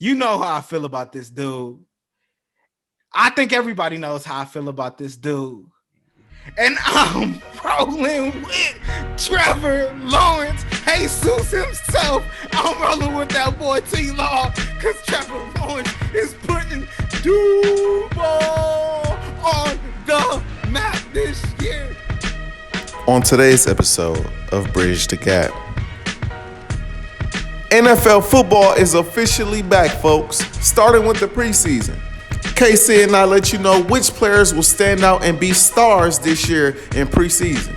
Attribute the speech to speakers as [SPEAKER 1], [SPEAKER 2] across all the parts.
[SPEAKER 1] You know how I feel about this dude. I think everybody knows how I feel about this dude. And I'm rolling with Trevor Lawrence, Jesus himself. I'm rolling with that boy T-Law because Trevor Lawrence is putting Duval on the map this year.
[SPEAKER 2] On today's episode of Bridge the Gap, NFL football is officially back, folks, starting with the preseason. KC and I let you know which players will stand out and be stars this year in preseason.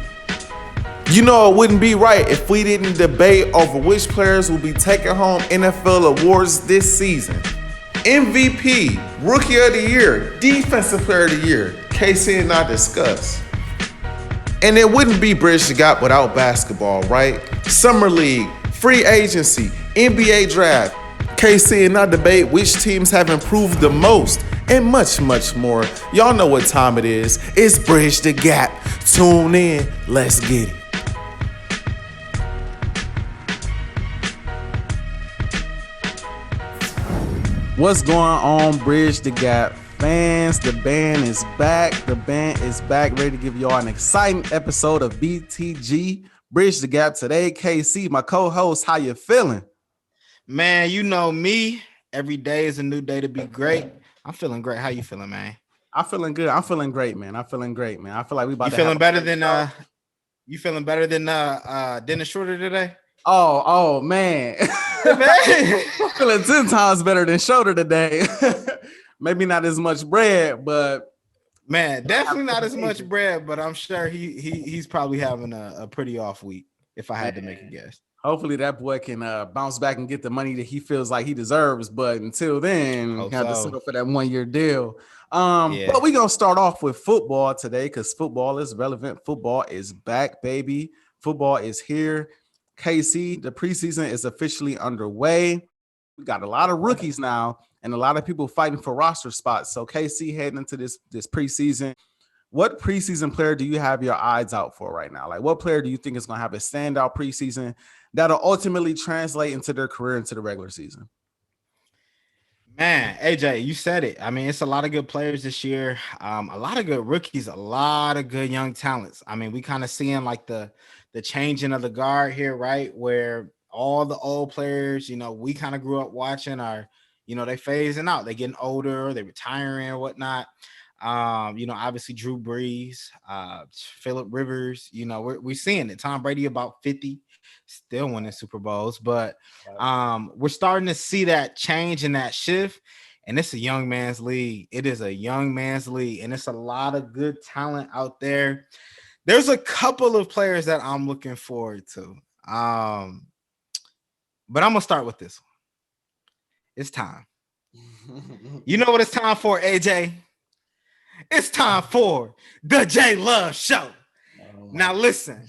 [SPEAKER 2] You know it wouldn't be right if we didn't debate over which players will be taking home NFL awards this season. MVP, Rookie of the Year, Defensive Player of the Year, KC and I discuss. And it wouldn't be Bridge the Gap without basketball, right? Summer League, free agency, NBA draft. KC and I debate which teams have improved the most and much, much more. Y'all know what time it is. It's Bridge the Gap. Tune in. Let's get it.
[SPEAKER 3] What's going on, Bridge the Gap fans? The band is back. The band is back, ready to give y'all an exciting episode of BTG Bridge the Gap today. KC, my co-host, how you feeling?
[SPEAKER 1] Man, you know me. Every day is a new day to be great. I'm feeling great. How you feeling, man?
[SPEAKER 3] I'm feeling good. I'm feling great, man. I feel like we about
[SPEAKER 1] you
[SPEAKER 3] to
[SPEAKER 1] feeling better than you feeling better than Dennis Schroeder today?
[SPEAKER 3] Oh man.
[SPEAKER 1] Man.
[SPEAKER 3] I'm feeling 10 times better than Schroeder today. Maybe not as much bread, but
[SPEAKER 1] man, definitely not as much bread, but I'm sure he's probably having a pretty off week, if I had to make a guess.
[SPEAKER 3] Hopefully that boy can bounce back and get the money that he feels like he deserves. But until then, you have to settle for that 1-year deal. But we're going to start off with football today because football is relevant. Football is back, baby. Football is here. KC, the preseason is officially underway. We got a lot of rookies now and a lot of people fighting for roster spots. So KC, heading into this preseason, what preseason player do you have your eyes out for right now? Like, what player do you think is going to have a standout preseason that'll ultimately translate into their career into the regular season?
[SPEAKER 1] Man, Ajae, you said it. I mean, it's a lot of good players this year. A lot of good rookies, a lot of good young talents. I mean, we kind of seeing like the changing of the guard here, right? Where all the old players, we kind of grew up watching are, they phasing out. They're getting older, they're retiring or whatnot. Obviously Drew Brees, Phillip Rivers, we're seeing it. Tom Brady about 50, still winning Super Bowls, but we're starting to see that change and that shift. And it's a young man's league. It is a young man's league, and it's a lot of good talent out there. There's a couple of players that I'm looking forward to. But I'm gonna start with this one. It's time. You know what it's time for, AJ? It's time for the J Love Show. Now listen,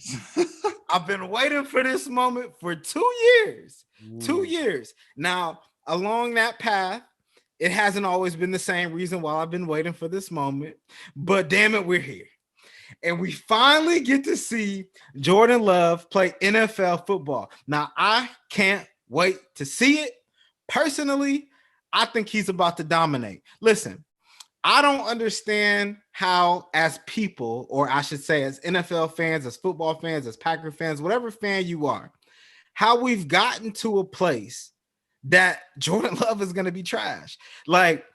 [SPEAKER 1] I've been waiting for this moment for 2 years. 2 years. Now, along that path, it hasn't always been the same reason why I've been waiting for this moment, but damn it, we're here. And we finally get to see Jordan Love play NFL football. Now, I can't wait to see it. Personally, I think he's about to dominate. Listen, I don't understand how, as people, or I should say as NFL fans, as football fans, as Packer fans, whatever fan you are, how we've gotten to a place that Jordan Love is going to be trash. Like,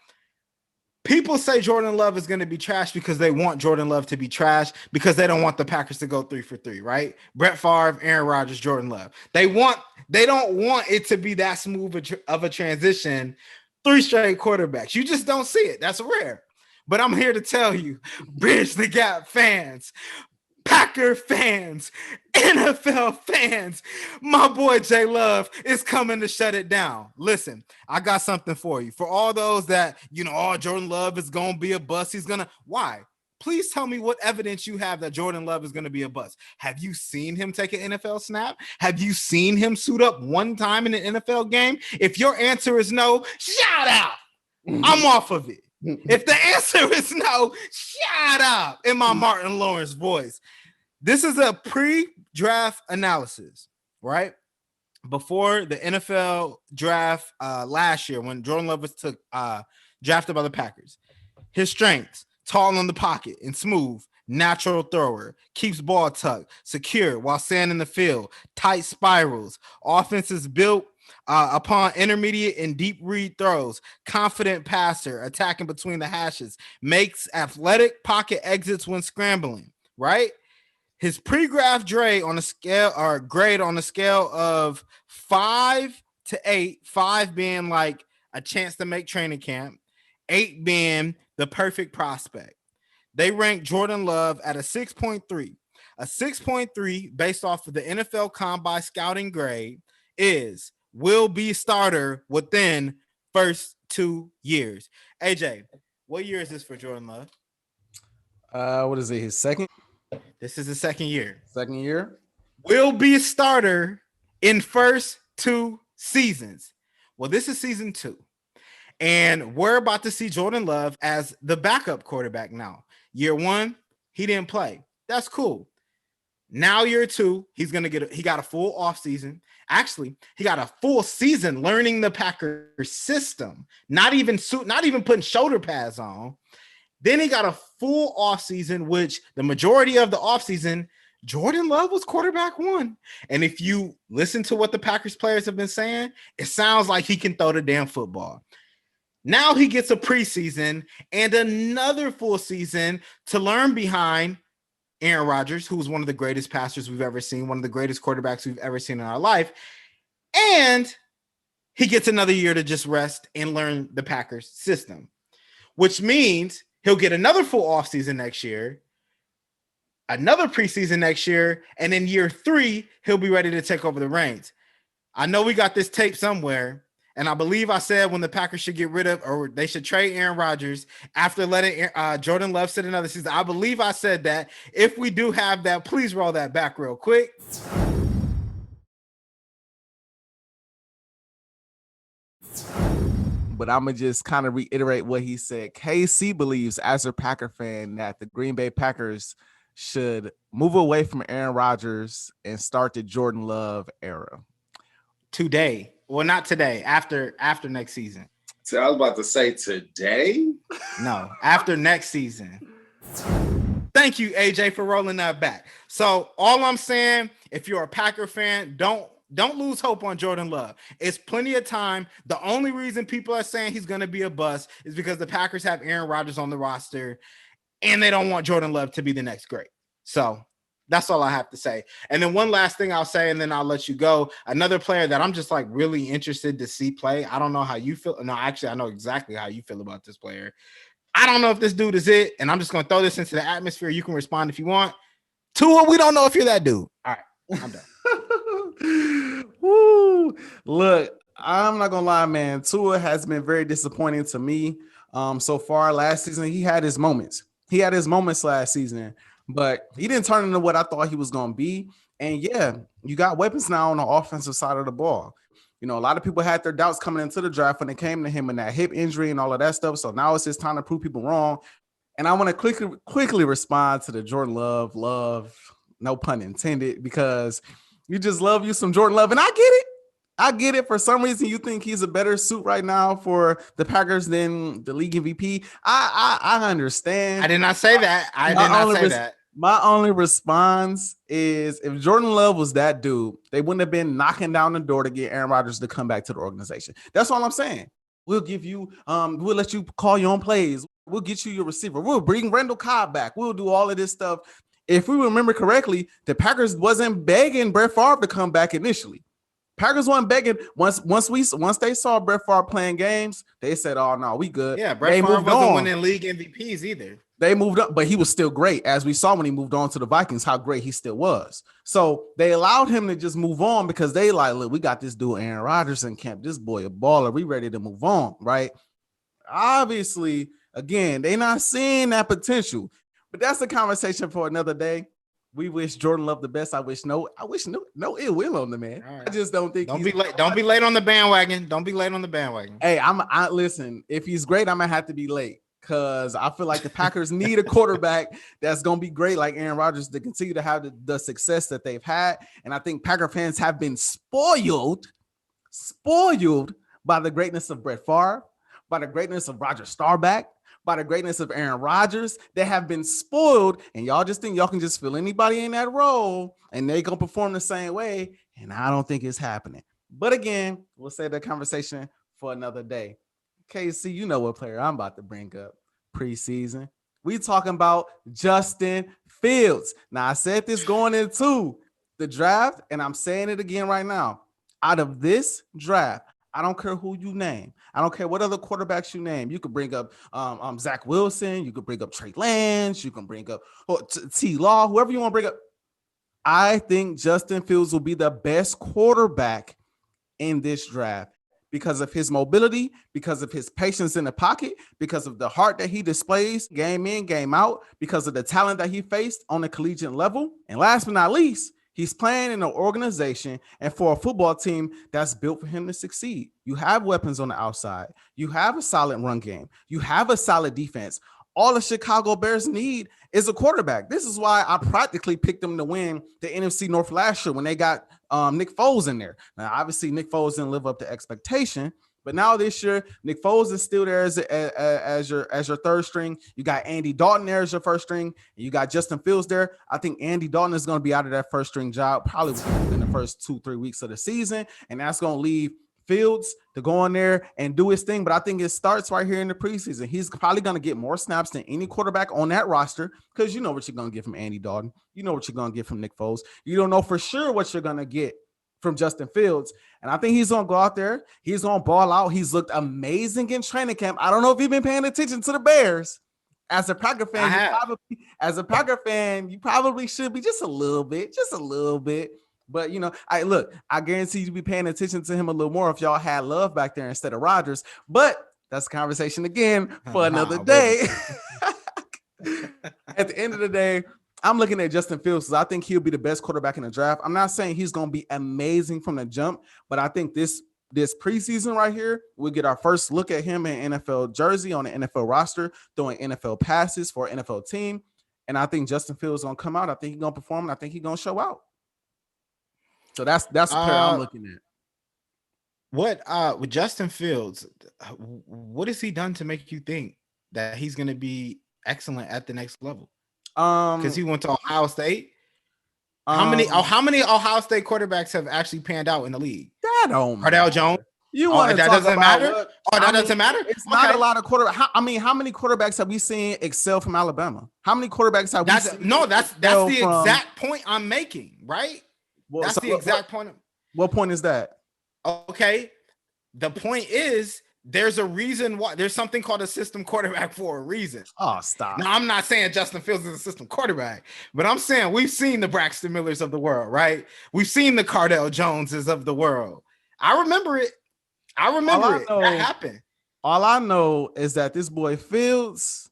[SPEAKER 1] people say Jordan Love is going to be trash because they want Jordan Love to be trash because they don't want the Packers to go 3 for 3, right? Brett Favre, Aaron Rodgers, Jordan Love. They don't want it to be that smooth of a transition. 3 straight quarterbacks. You just don't see it. That's rare. But I'm here to tell you, Bridge the Gap fans, Packer fans, NFL fans, my boy J Love is coming to shut it down. Listen, I got something for you. For all those that, Jordan Love is going to be a bust. Why? Please tell me what evidence you have that Jordan Love is going to be a bust. Have you seen him take an NFL snap? Have you seen him suit up one time in an NFL game? If your answer is no, shout out. I'm off of it. If the answer is no, shout out in my Martin Lawrence voice. This is a pre-draft analysis, right? before the NFL draft last year when Jordan Love was drafted by the Packers. His strengths: tall in the pocket and smooth, natural thrower, keeps ball tucked, secure while staying in the field, tight spirals. Offense is built upon intermediate and deep read throws, confident passer, attacking between the hashes, makes athletic pocket exits when scrambling, right? His pre-graph grade on a scale of 5 to 8, 5 being like a chance to make training camp, 8 being the perfect prospect. They ranked Jordan Love at a 6.3. A 6.3 based off of the NFL Combine scouting grade is will be starter within first 2 years. AJ, what year is this for Jordan Love?
[SPEAKER 3] What is it? His second?
[SPEAKER 1] This is the second year.
[SPEAKER 3] Second year.
[SPEAKER 1] Will be a starter in first 2 seasons. Well, this is season 2. And we're about to see Jordan Love as the backup quarterback now. Year 1, he didn't play. That's cool. Now year 2, he got a full offseason. Actually, he got a full season learning the Packers system. Not even putting shoulder pads on. Then he got a full offseason, which the majority of the offseason, Jordan Love was quarterback 1. And if you listen to what the Packers players have been saying, it sounds like he can throw the damn football. Now he gets a preseason and another full season to learn behind Aaron Rodgers, who was one of the greatest passers we've ever seen, one of the greatest quarterbacks we've ever seen in our life. And he gets another year to just rest and learn the Packers system, which means he'll get another full offseason next year, another preseason next year, and in year 3, he'll be ready to take over the reins. I know we got this tape somewhere, and I believe I said when the Packers should get rid of or they should trade Aaron Rodgers after letting Jordan Love sit another season. I believe I said that. If we do have that, please roll that back real quick.
[SPEAKER 3] But I'm going to just kind of reiterate what he said. KC believes, as a Packer fan, that the Green Bay Packers should move away from Aaron Rodgers and start the Jordan Love era.
[SPEAKER 1] Today. Well, not today. After next season.
[SPEAKER 2] So I was about to say today?
[SPEAKER 1] No, after next season. Thank you, AJ, for rolling that back. So all I'm saying, if you're a Packer fan, don't lose hope on Jordan Love. It's plenty of time. The only reason people are saying he's going to be a bust is because the Packers have Aaron Rodgers on the roster and they don't want Jordan Love to be the next great. So that's all I have to say. And then one last thing I'll say, and then I'll let you go. Another player that I'm just like really interested to see play. I don't know how you feel. No, actually, I know exactly how you feel about this player. I don't know if this dude is it. And I'm just going to throw this into the atmosphere. You can respond if you want. Tua, we don't know if you're that dude. All right, I'm done.
[SPEAKER 3] Woo. Look, I'm not gonna lie, man. Tua has been very disappointing to me so far. Last season, he had his moments. Last season, but he didn't turn into what I thought he was gonna be. And yeah, you got weapons now on the offensive side of the ball. You know, a lot of people had their doubts coming into the draft when it came to him and that hip injury and all of that stuff. So now it's his time to prove people wrong. And I want to quickly respond to the Jordan Love, no pun intended, because you just love you some Jordan Love. And I get it. For some reason, you think he's a better suit right now for the Packers than the league MVP. I understand.
[SPEAKER 1] I did not say that.
[SPEAKER 3] My only response is if Jordan Love was that dude, they wouldn't have been knocking down the door to get Aaron Rodgers to come back to the organization. That's all I'm saying. We'll give you, we'll let you call your own plays. We'll get you your receiver. We'll bring Randall Cobb back. We'll do all of this stuff. If we remember correctly, the Packers wasn't begging Brett Favre to come back initially. Packers weren't begging. Once they saw Brett Favre playing games, they said, "Oh no, we good."
[SPEAKER 1] Yeah, Brett Favre wasn't winning league MVPs either.
[SPEAKER 3] They moved up, but he was still great, as we saw when he moved on to the Vikings, how great he still was. So they allowed him to just move on because they like, look, we got this dude Aaron Rodgers in camp. This boy a baller. We ready to move on, right? Obviously, again, they not seeing that potential, but that's a conversation for another day. We wish Jordan Love the best. I wish no ill will on the man.
[SPEAKER 1] Right.
[SPEAKER 3] I just don't think
[SPEAKER 1] don't be late. Don't be late on the bandwagon. Don't be late on the bandwagon.
[SPEAKER 3] Hey, I listen. If he's great, I'm gonna have to be late because I feel like the Packers need a quarterback that's going to be great like Aaron Rodgers to continue to have the success that they've had. And I think Packer fans have been spoiled by the greatness of Brett Favre, by the greatness of Roger Staubach, by the greatness of Aaron Rodgers. They have been spoiled, and y'all just think y'all can just fill anybody in that role and they gonna perform the same way. And I don't think it's happening. But again, we'll save that conversation for another day. KC, you know what player I'm about to bring up preseason. We talking about Justin Fields. Now, I said this going into the draft, and I'm saying it again right now. Out of this draft, I don't care who you name. I don't care what other quarterbacks you name. You could bring up Zach Wilson. You could bring up Trey Lance. You can bring up T. Law, whoever you want to bring up. I think Justin Fields will be the best quarterback in this draft because of his mobility, because of his patience in the pocket, because of the heart that he displays game in, game out, because of the talent that he faced on the collegiate level. And last but not least, he's playing in an organization and for a football team that's built for him to succeed. You have weapons on the outside. You have a solid run game. You have a solid defense. All the Chicago Bears need is a quarterback. This is why I practically picked them to win the NFC North last year when they got Nick Foles in there. Now, obviously, Nick Foles didn't live up to expectation, but now this year, Nick Foles is still there as your third string. You got Andy Dalton there as your first string. And you got Justin Fields there. I think Andy Dalton is going to be out of that first string job probably in the first 2-3 weeks of the season, and that's going to leave Fields to go in there and do his thing. But I think it starts right here in the preseason. He's probably going to get more snaps than any quarterback on that roster because you know what you're going to get from Andy Dalton. You know what you're going to get from Nick Foles. You don't know for sure what you're going to get from Justin Fields. And I think he's going to go out there. He's going to ball out. He's looked amazing in training camp. I don't know if you've been paying attention to the Bears. As a Packer fan, you probably should be just a little bit. But, you know, I guarantee you'd be paying attention to him a little more if y'all had Love back there instead of Rodgers. But that's a conversation again for another day. At the end of the day, I'm looking at Justin Fields because I think he'll be the best quarterback in the draft. I'm not saying he's going to be amazing from the jump, but I think this preseason right here, we'll get our first look at him in NFL jersey on the NFL roster, throwing NFL passes for an NFL team. And I think Justin Fields is going to come out. I think he's going to perform. And I think he's going to show out. So that's the player I'm looking at.
[SPEAKER 1] What with Justin Fields, what has he done to make you think that he's going to be excellent at the next level? Because he went to Ohio State. How many Ohio State quarterbacks have actually panned out in the league?
[SPEAKER 3] That don't matter.
[SPEAKER 1] Cardell Jones.
[SPEAKER 3] You want
[SPEAKER 1] that doesn't matter? That doesn't matter?
[SPEAKER 3] It's not a lot of quarterbacks. How many quarterbacks have we seen excel from Alabama? How many quarterbacks have we seen?
[SPEAKER 1] No, that's the exact point I'm making, right?
[SPEAKER 3] Well,
[SPEAKER 1] that's the exact point.
[SPEAKER 3] What point is that?
[SPEAKER 1] Okay. The point is there's a reason why there's something called a system quarterback for a reason.
[SPEAKER 3] Oh, stop.
[SPEAKER 1] Now, I'm not saying Justin Fields is a system quarterback, but I'm saying we've seen the Braxton Millers of the world, right? We've seen the Cardell Joneses of the world. I remember it. That happened.
[SPEAKER 3] All I know is that this boy Fields,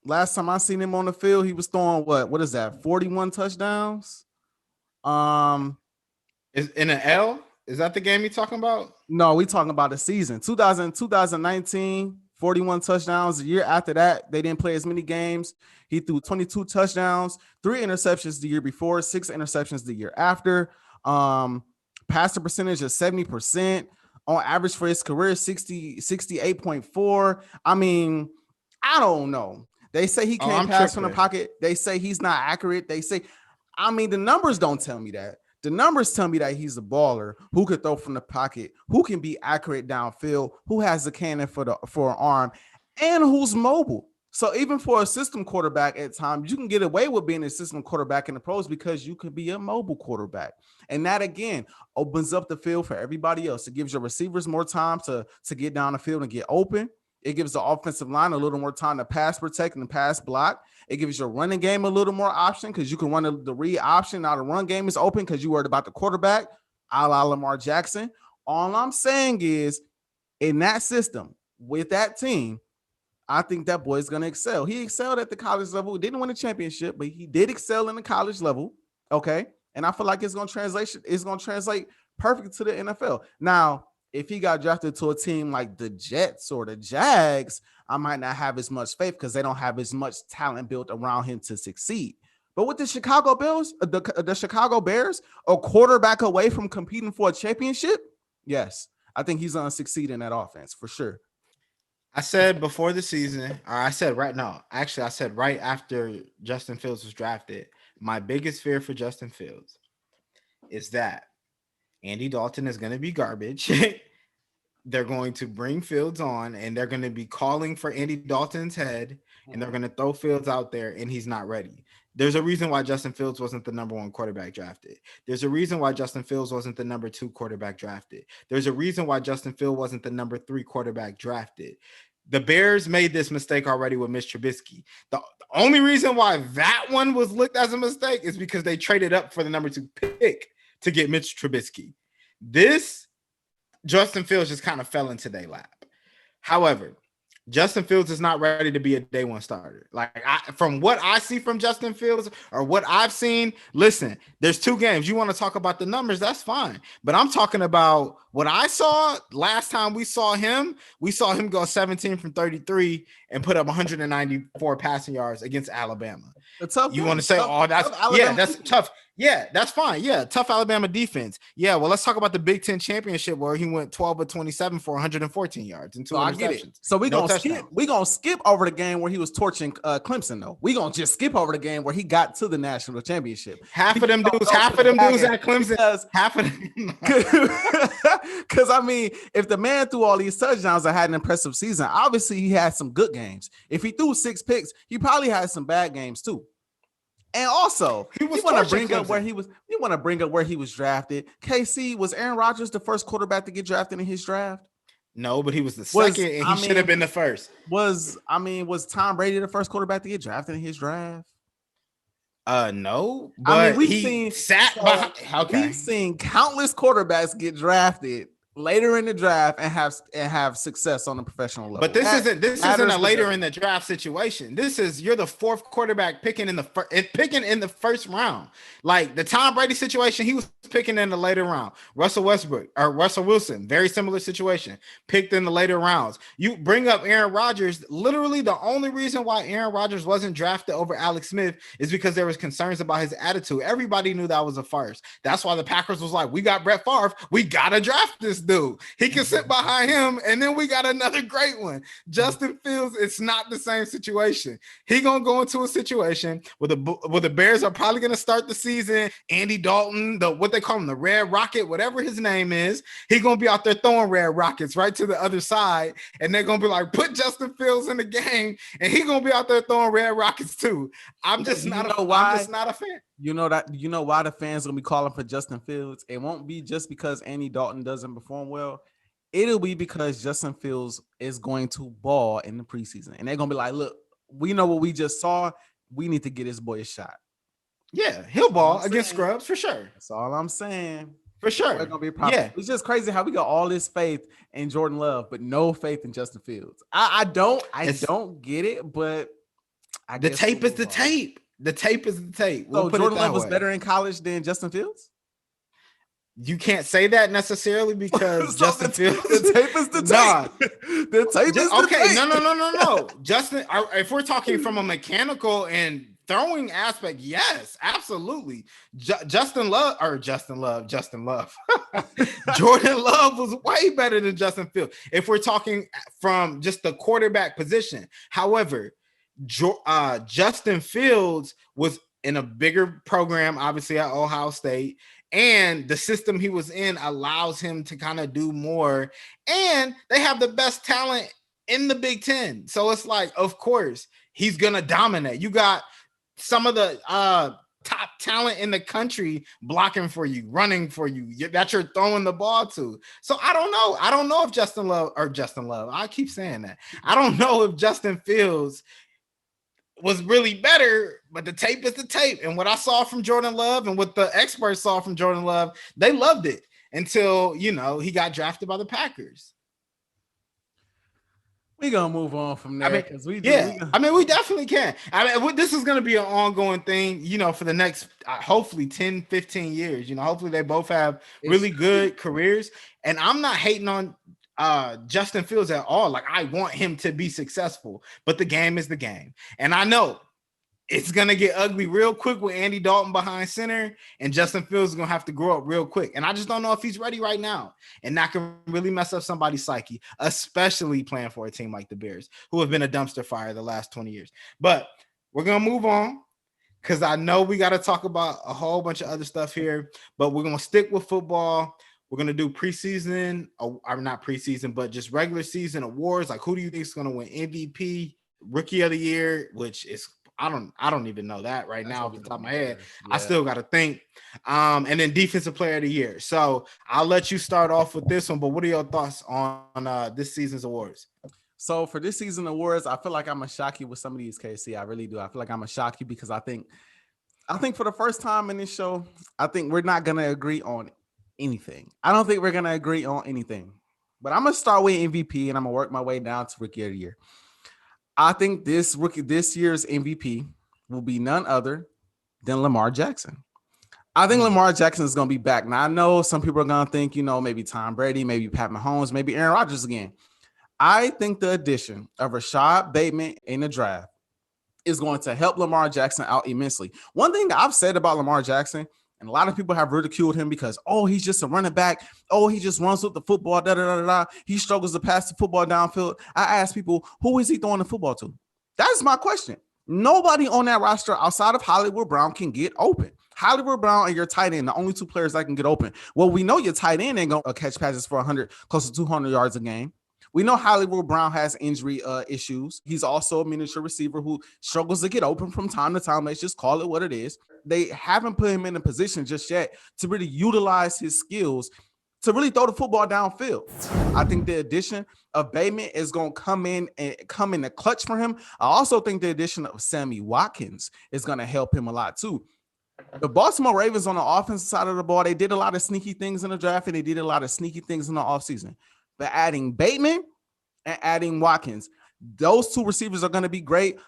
[SPEAKER 3] last time I seen him on the field, he was throwing what is that? 41 touchdowns.
[SPEAKER 1] Is in an L? Is that the game you're talking about?
[SPEAKER 3] No, we talking about the season. 2019, 41 touchdowns. The year after that, they didn't play as many games. He threw 22 touchdowns, 3 interceptions the year before, 6 interceptions the year after. Passer percentage of 70%. On average for his career, 68.4. I mean, I don't know. They say he can't pass from the pocket. They say he's not accurate. They say, I mean, the numbers don't tell me that. The numbers tell me that he's a baller who could throw from the pocket, who can be accurate downfield, who has a cannon for an arm, and who's mobile. So even for a system quarterback at times, you can get away with being a system quarterback in the pros because you could be a mobile quarterback. And that, again, opens up the field for everybody else. It gives your receivers more time to get down the field and get open. It gives the offensive line a little more time to pass protect and pass block. It gives your running game a little more option because you can run the read option. Now the run game is open because you worried about the quarterback, a la Lamar Jackson. All I'm saying is, in that system, with that team, I think that boy is going to excel. He excelled at the college level. He didn't win a championship, but he did excel in the college level. Okay. And I feel like it's going to translate perfect to the NFL. Now, if he got drafted to a team like the Jets or the Jags, I might not have as much faith because they don't have as much talent built around him to succeed. But with the Chicago Bears, a quarterback away from competing for a championship, yes, I think he's going to succeed in that offense for sure.
[SPEAKER 1] I said before the season, or I said right after Justin Fields was drafted, my biggest fear for Justin Fields is that Andy Dalton is going to be garbage. They're going to bring Fields on and they're going to be calling for Andy Dalton's head and they're going to throw Fields out there and he's not ready. There's a reason why Justin Fields wasn't the number 1 quarterback drafted. There's a reason why Justin Fields wasn't the number 2 quarterback drafted. There's a reason why Justin Fields wasn't the number 3 quarterback drafted. The Bears made this mistake already with Mitch Trubisky. The only reason why that one was looked as a mistake is because they traded up for the number 2 pick to get Mitch Trubisky. This Justin Fields just kind of fell into their lap. However, Justin Fields is not ready to be a day 1 starter. From what I see from Justin Fields or what I've seen, listen, there's 2 games. You want to talk about the numbers, that's fine. But I'm talking about what I saw last time we saw him go 17 from 33 and put up 194 passing yards against Alabama. You want to say, that's tough. Yeah, that's fine. Yeah, tough Alabama defense. Yeah, well, let's talk about the Big Ten championship where he went 12 of 27 for 114 yards and 2 interceptions. I get it.
[SPEAKER 3] So we're gonna skip over the game where he was torching Clemson, though. We're gonna just skip over the game where he got to the national championship.
[SPEAKER 1] Half of them dudes at Clemson. Half of them.
[SPEAKER 3] Because I mean, if the man threw all these touchdowns and had an impressive season, obviously he had some good games. If he threw 6 picks, he probably had some bad games too. And also, you want to bring up where he was. You want to bring up where he was drafted. KC, was Aaron Rodgers the first quarterback to get drafted in his draft?
[SPEAKER 1] No, but he was the second, and he should have been the first.
[SPEAKER 3] Was Tom Brady the first quarterback to get drafted in his draft?
[SPEAKER 1] No, but we've seen
[SPEAKER 3] countless quarterbacks get drafted later in the draft and have success on a professional level.
[SPEAKER 1] But this isn't a later in the draft situation. This is you're the 4th quarterback picking in the first round. Like the Tom Brady situation, he was picking in the later round. Russell Wilson, very similar situation, picked in the later rounds. You bring up Aaron Rodgers. Literally, the only reason why Aaron Rodgers wasn't drafted over Alex Smith is because there was concerns about his attitude. Everybody knew that was a farce. That's why the Packers was like, we got Brett Favre. We gotta draft this dude. He can sit behind him, and then we got another great one. Justin Fields, it's not the same situation. He gonna go into a situation where the Bears are probably gonna start the season. Andy Dalton, what they call him, the Red Rocket, whatever his name is, he gonna be out there throwing red rockets right to the other side, and they're gonna be like, put Justin Fields in the game, and he gonna be out there throwing red rockets too. I'm just not a fan.
[SPEAKER 3] You know why the fans gonna be calling for Justin Fields? It won't be just because Andy Dalton doesn't perform well. It'll be because Justin Fields is going to ball in the preseason, and they're gonna be like, "Look, we know what we just saw. We need to get this boy a shot."
[SPEAKER 1] Yeah, he'll ball against scrubs for sure.
[SPEAKER 3] That's all I'm saying.
[SPEAKER 1] For sure,
[SPEAKER 3] it's gonna be a problem. Yeah, it's just crazy how we got all this faith in Jordan Love, but no faith in Justin Fields. I don't get it, but
[SPEAKER 1] the tape is the tape. The tape is the tape.
[SPEAKER 3] So Jordan Love was better in college than Justin Fields?
[SPEAKER 1] You can't say that necessarily because Justin Fields.
[SPEAKER 3] The tape is the tape. Nah. The tape is the tape.
[SPEAKER 1] No. Justin, if we're talking from a mechanical and throwing aspect, yes, absolutely. Jordan Love. Jordan Love was way better than Justin Fields. If we're talking from just the quarterback position. However, Justin Fields was in a bigger program, obviously at Ohio State, and the system he was in allows him to kind of do more. And they have the best talent in the Big Ten. So it's like, of course, he's going to dominate. You got some of the top talent in the country blocking for you, running for you, that you're throwing the ball to. So I don't know. I don't know if Justin Love, I keep saying that. I don't know if Justin Fields was really better, but the tape is the tape. And what I saw from Jordan Love and what the experts saw from Jordan Love, they loved it until, he got drafted by the Packers.
[SPEAKER 3] We gonna move on from there because we
[SPEAKER 1] definitely can. This is gonna be an ongoing thing, for the next hopefully 10, 15 years. Hopefully they both have really good careers. And I'm not hating on Justin Fields at all. Like, I want him to be successful, but the game is the game. And I know it's going to get ugly real quick with Andy Dalton behind center, and Justin Fields is going to have to grow up real quick. And I just don't know if he's ready right now. And that can really mess up somebody's psyche, especially playing for a team like the Bears, who have been a dumpster fire the last 20 years. But we're going to move on because I know we got to talk about a whole bunch of other stuff here, but we're going to stick with football. We're going to do preseason, or not preseason, but just regular season awards. Like, who do you think is going to win MVP, Rookie of the Year, which is I don't even know that right now off the top of my head. Yeah. I still got to think. And then Defensive Player of the Year. So I'll let you start off with this one, but what are your thoughts on this season's awards?
[SPEAKER 3] So for this season awards, I feel like I'm going to shock you with some of these, KC. I really do. I feel like I'm going to shock you because I think for the first time in this show, I think we're not going to agree on anything. I don't think we're going to agree on anything. But I'm going to start with MVP, and I'm going to work my way down to Rookie of the Year. I think this year's MVP will be none other than Lamar Jackson. I think Lamar Jackson is going to be back. Now, I know some people are going to think, maybe Tom Brady, maybe Pat Mahomes, maybe Aaron Rodgers again. I think the addition of Rashad Bateman in the draft is going to help Lamar Jackson out immensely. One thing that I've said about Lamar Jackson, and a lot of people have ridiculed him because, he's just a running back. He just runs with the football. He struggles to pass the football downfield. I ask people, who is he throwing the football to? That's my question. Nobody on that roster outside of Hollywood Brown can get open. Hollywood Brown and your tight end, the only two players that can get open. Well, we know your tight end ain't going to catch passes for 100, close to 200 yards a game. We know Hollywood Brown has injury issues. He's also a miniature receiver who struggles to get open from time to time. Let's just call it what it is. They haven't put him in a position just yet to really utilize his skills to really throw the football downfield. I think the addition of Bateman is going to come in the clutch for him. I also think the addition of Sammy Watkins is going to help him a lot too. The Baltimore Ravens on the offensive side of the ball, they did a lot of sneaky things in the draft and they did a lot of sneaky things in the offseason. But adding Bateman and adding Watkins, those two receivers are going to be great.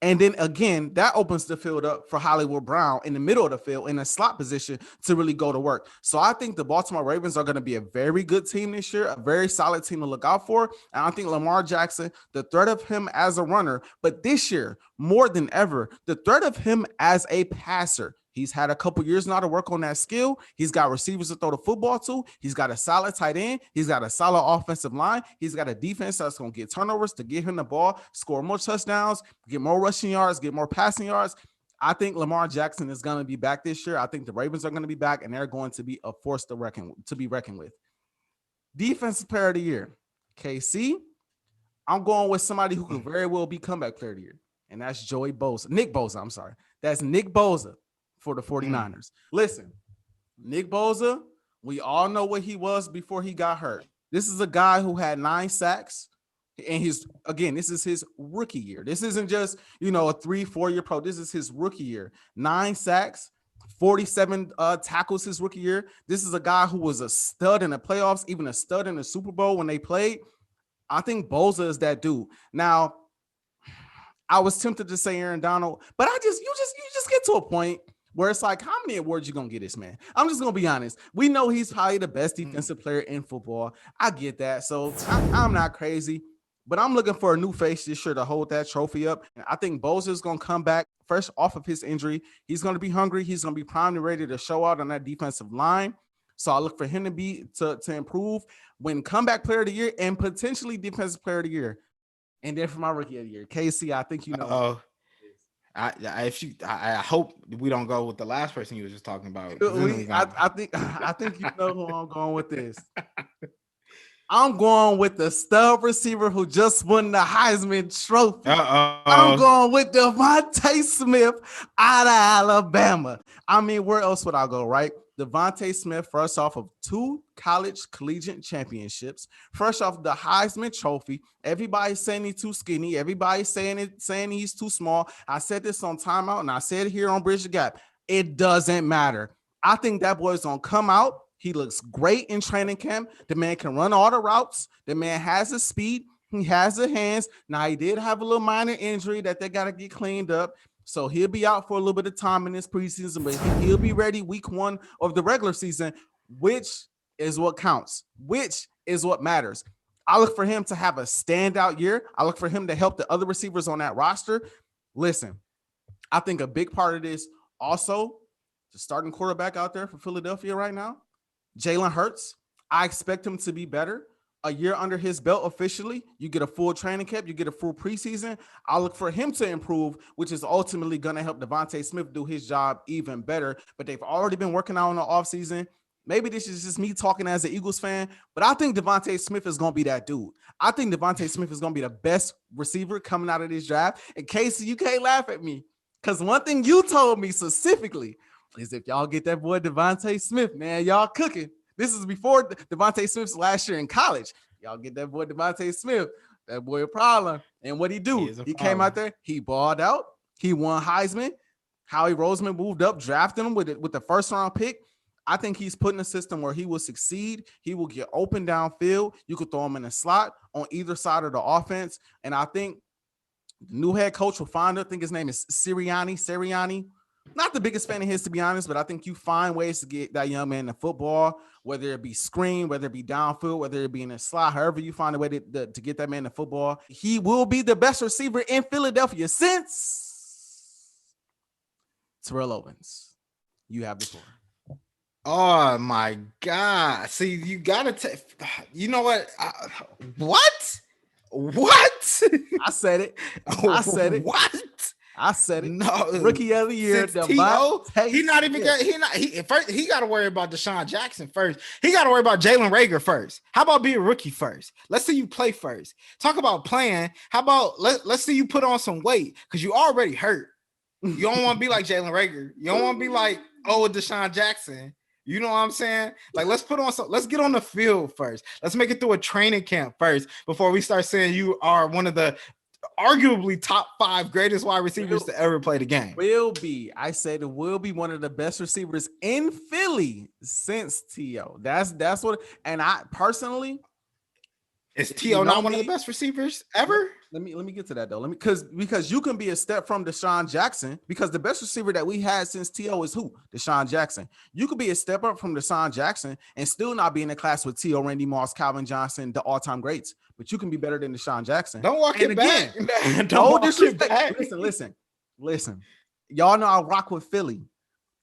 [SPEAKER 3] And then again, that opens the field up for Hollywood Brown in the middle of the field in a slot position to really go to work. So I think the Baltimore Ravens are going to be a very good team this year, a very solid team to look out for. And I think Lamar Jackson, the threat of him as a runner, but this year, more than ever, the threat of him as a passer. He's had a couple years now to work on that skill. He's got receivers to throw the football to. He's got a solid tight end. He's got a solid offensive line. He's got a defense that's going to get turnovers to get him the ball, score more touchdowns, get more rushing yards, get more passing yards. I think Lamar Jackson is going to be back this year. I think the Ravens are going to be back, and they're going to be a force to be reckoned with. Defensive Player of the Year, KC. I'm going with somebody who could very well be comeback player of the year, and that's Nick Bosa. I'm sorry. That's Nick Bosa for the 49ers. Listen, Nick Bosa, we all know what he was before he got hurt. This is a guy who had 9 sacks, and this is his rookie year. This isn't just, a 3-4 year pro. This is his rookie year. 9 sacks, 47 tackles his rookie year. This is a guy who was a stud in the playoffs, even a stud in the Super Bowl when they played. I think Bosa is that dude. Now, I was tempted to say Aaron Donald, but you just get to a point where it's like, how many awards you gonna get this man? I'm just gonna be honest. We know he's probably the best defensive player in football. I get that. So I'm not crazy, but I'm looking for a new face this year to hold that trophy up. And I think Bosa is gonna come back fresh off of his injury. He's gonna be hungry. He's gonna be primed and ready to show out on that defensive line. So I look for him to improve, win comeback player of the year and potentially defensive player of the year. And then for my rookie of the year, KC, I think you know.
[SPEAKER 1] I hope we don't go with the last person you were just talking about.
[SPEAKER 3] I think you know who I'm going with this. I'm going with the stud receiver who just won the Heisman Trophy. I'm going with Devontae Smith out of Alabama. I mean, where else would I go, right? Devontae Smith, first off of 2 college collegiate championships, first off the Heisman Trophy. Everybody's saying he's too skinny. Everybody's saying he's too small. I said this on Timeout, and I said it here on Bridge the Gap. It doesn't matter. I think that boy's gonna come out. He looks great in training camp. The man can run all the routes. The man has the speed. He has the hands. Now, he did have a little minor injury that they got to get cleaned up. So he'll be out for a little bit of time in this preseason, but he'll be ready week 1 of the regular season, which is what counts, which is what matters. I look for him to have a standout year. I look for him to help the other receivers on that roster. Listen, I think a big part of this also, the starting quarterback out there for Philadelphia right now, Jalen Hurts. I expect him to be better. A year under his belt officially, you get a full training camp, you get a full preseason. I look for him to improve, which is ultimately going to help Devontae Smith do his job even better. But they've already been working out in the offseason. Maybe this is just me talking as an Eagles fan, but I think Devontae Smith is going to be that dude. I think Devontae Smith is going to be the best receiver coming out of this draft. And Casey, you can't laugh at me, because one thing you told me specifically is if y'all get that boy Devontae Smith, man, y'all cooking. This is before Devontae Smith's last year in college. Y'all get that boy Devontae Smith, that boy a problem. And what he do? He came out there, he balled out, he won Heisman. Howie Roseman moved up, drafted him with the first round pick. I think he's put in a system where he will succeed. He will get open downfield. You could throw him in a slot on either side of the offense. And I think the new head coach will find, I think his name is Sirianni. Not the biggest fan of his, to be honest, but I think you find ways to get that young man the football, whether it be screen, whether it be downfield, whether it be in a slot, however you find a way to get that man the football. He will be the best receiver in Philadelphia since Terrell Owens. You have the floor.
[SPEAKER 1] Oh my God. See, you gotta take, you know what? What?
[SPEAKER 3] I said it.
[SPEAKER 1] What?
[SPEAKER 3] I said it.
[SPEAKER 1] No,
[SPEAKER 3] rookie of the year.
[SPEAKER 1] He not even got. He got to worry about Deshaun Jackson first. He got to worry about Jalen Reagor first. How about being a rookie first? Let's see you play first. Talk about playing. How about let's see you put on some weight, because you already hurt. You don't want to be like Jalen Reagor. You don't want to be like Deshaun Jackson. You know what I'm saying? Like, let's get on the field first. Let's make it through a training camp first before we start saying you are one of the arguably top 5 greatest wide receivers to ever play the game.
[SPEAKER 3] I said it will be one of the best receivers in Philly since T.O. That's what, and I personally,
[SPEAKER 1] is T.O. not one of the best receivers ever?
[SPEAKER 3] Let me get to that though. Because you can be a step from Deshaun Jackson, because the best receiver that we had since T.O. is who? Deshaun Jackson. You could be a step up from Deshaun Jackson and still not be in the class with T.O., Randy Moss, Calvin Johnson, the all-time greats. But you can be better than Deshaun Jackson.
[SPEAKER 1] Don't walk it back.
[SPEAKER 3] Don't disrespect. Listen. Y'all know I rock with Philly.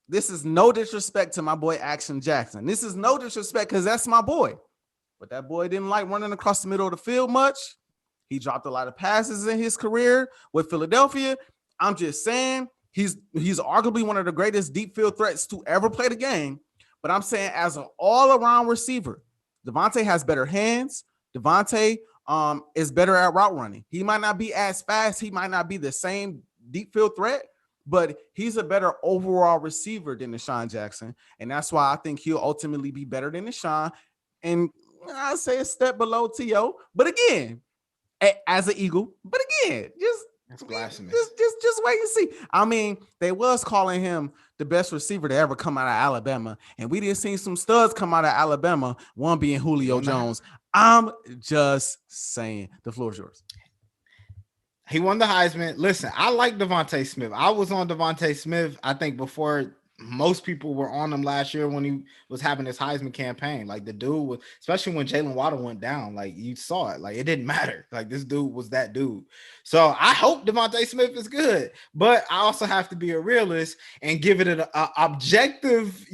[SPEAKER 3] This is no disrespect to my boy Action Jackson. This is no disrespect because that's my boy. But that boy didn't like running across the middle of the field much. He dropped a lot of passes in his career with Philadelphia. I'm just saying he's arguably one of the greatest deep field threats to ever play the game. But I'm saying as an all-around receiver, Devontae has better hands. Devontae is better at route running. He might not be as fast. He might not be the same deep field threat, but he's a better overall receiver than Deshaun Jackson. And that's why I think he'll ultimately be better than Deshaun. And I'll say a step below T.O. But again, as an Eagle, just wait and see. I mean, they was calling him the best receiver to ever come out of Alabama, and we didn't see some studs come out of Alabama, one being Julio Jones. I'm just saying. The floor is yours.
[SPEAKER 1] He won the Heisman. Listen, I like Devontae Smith. I was on Devontae Smith, I think, before most people were on him last year when he was having his Heisman campaign. Like, the dude was, especially when Jalen Waddle went down, like, you saw it. Like, it didn't matter. Like, this dude was that dude. So I hope Devontae Smith is good, but I also have to be a realist and give it an objective,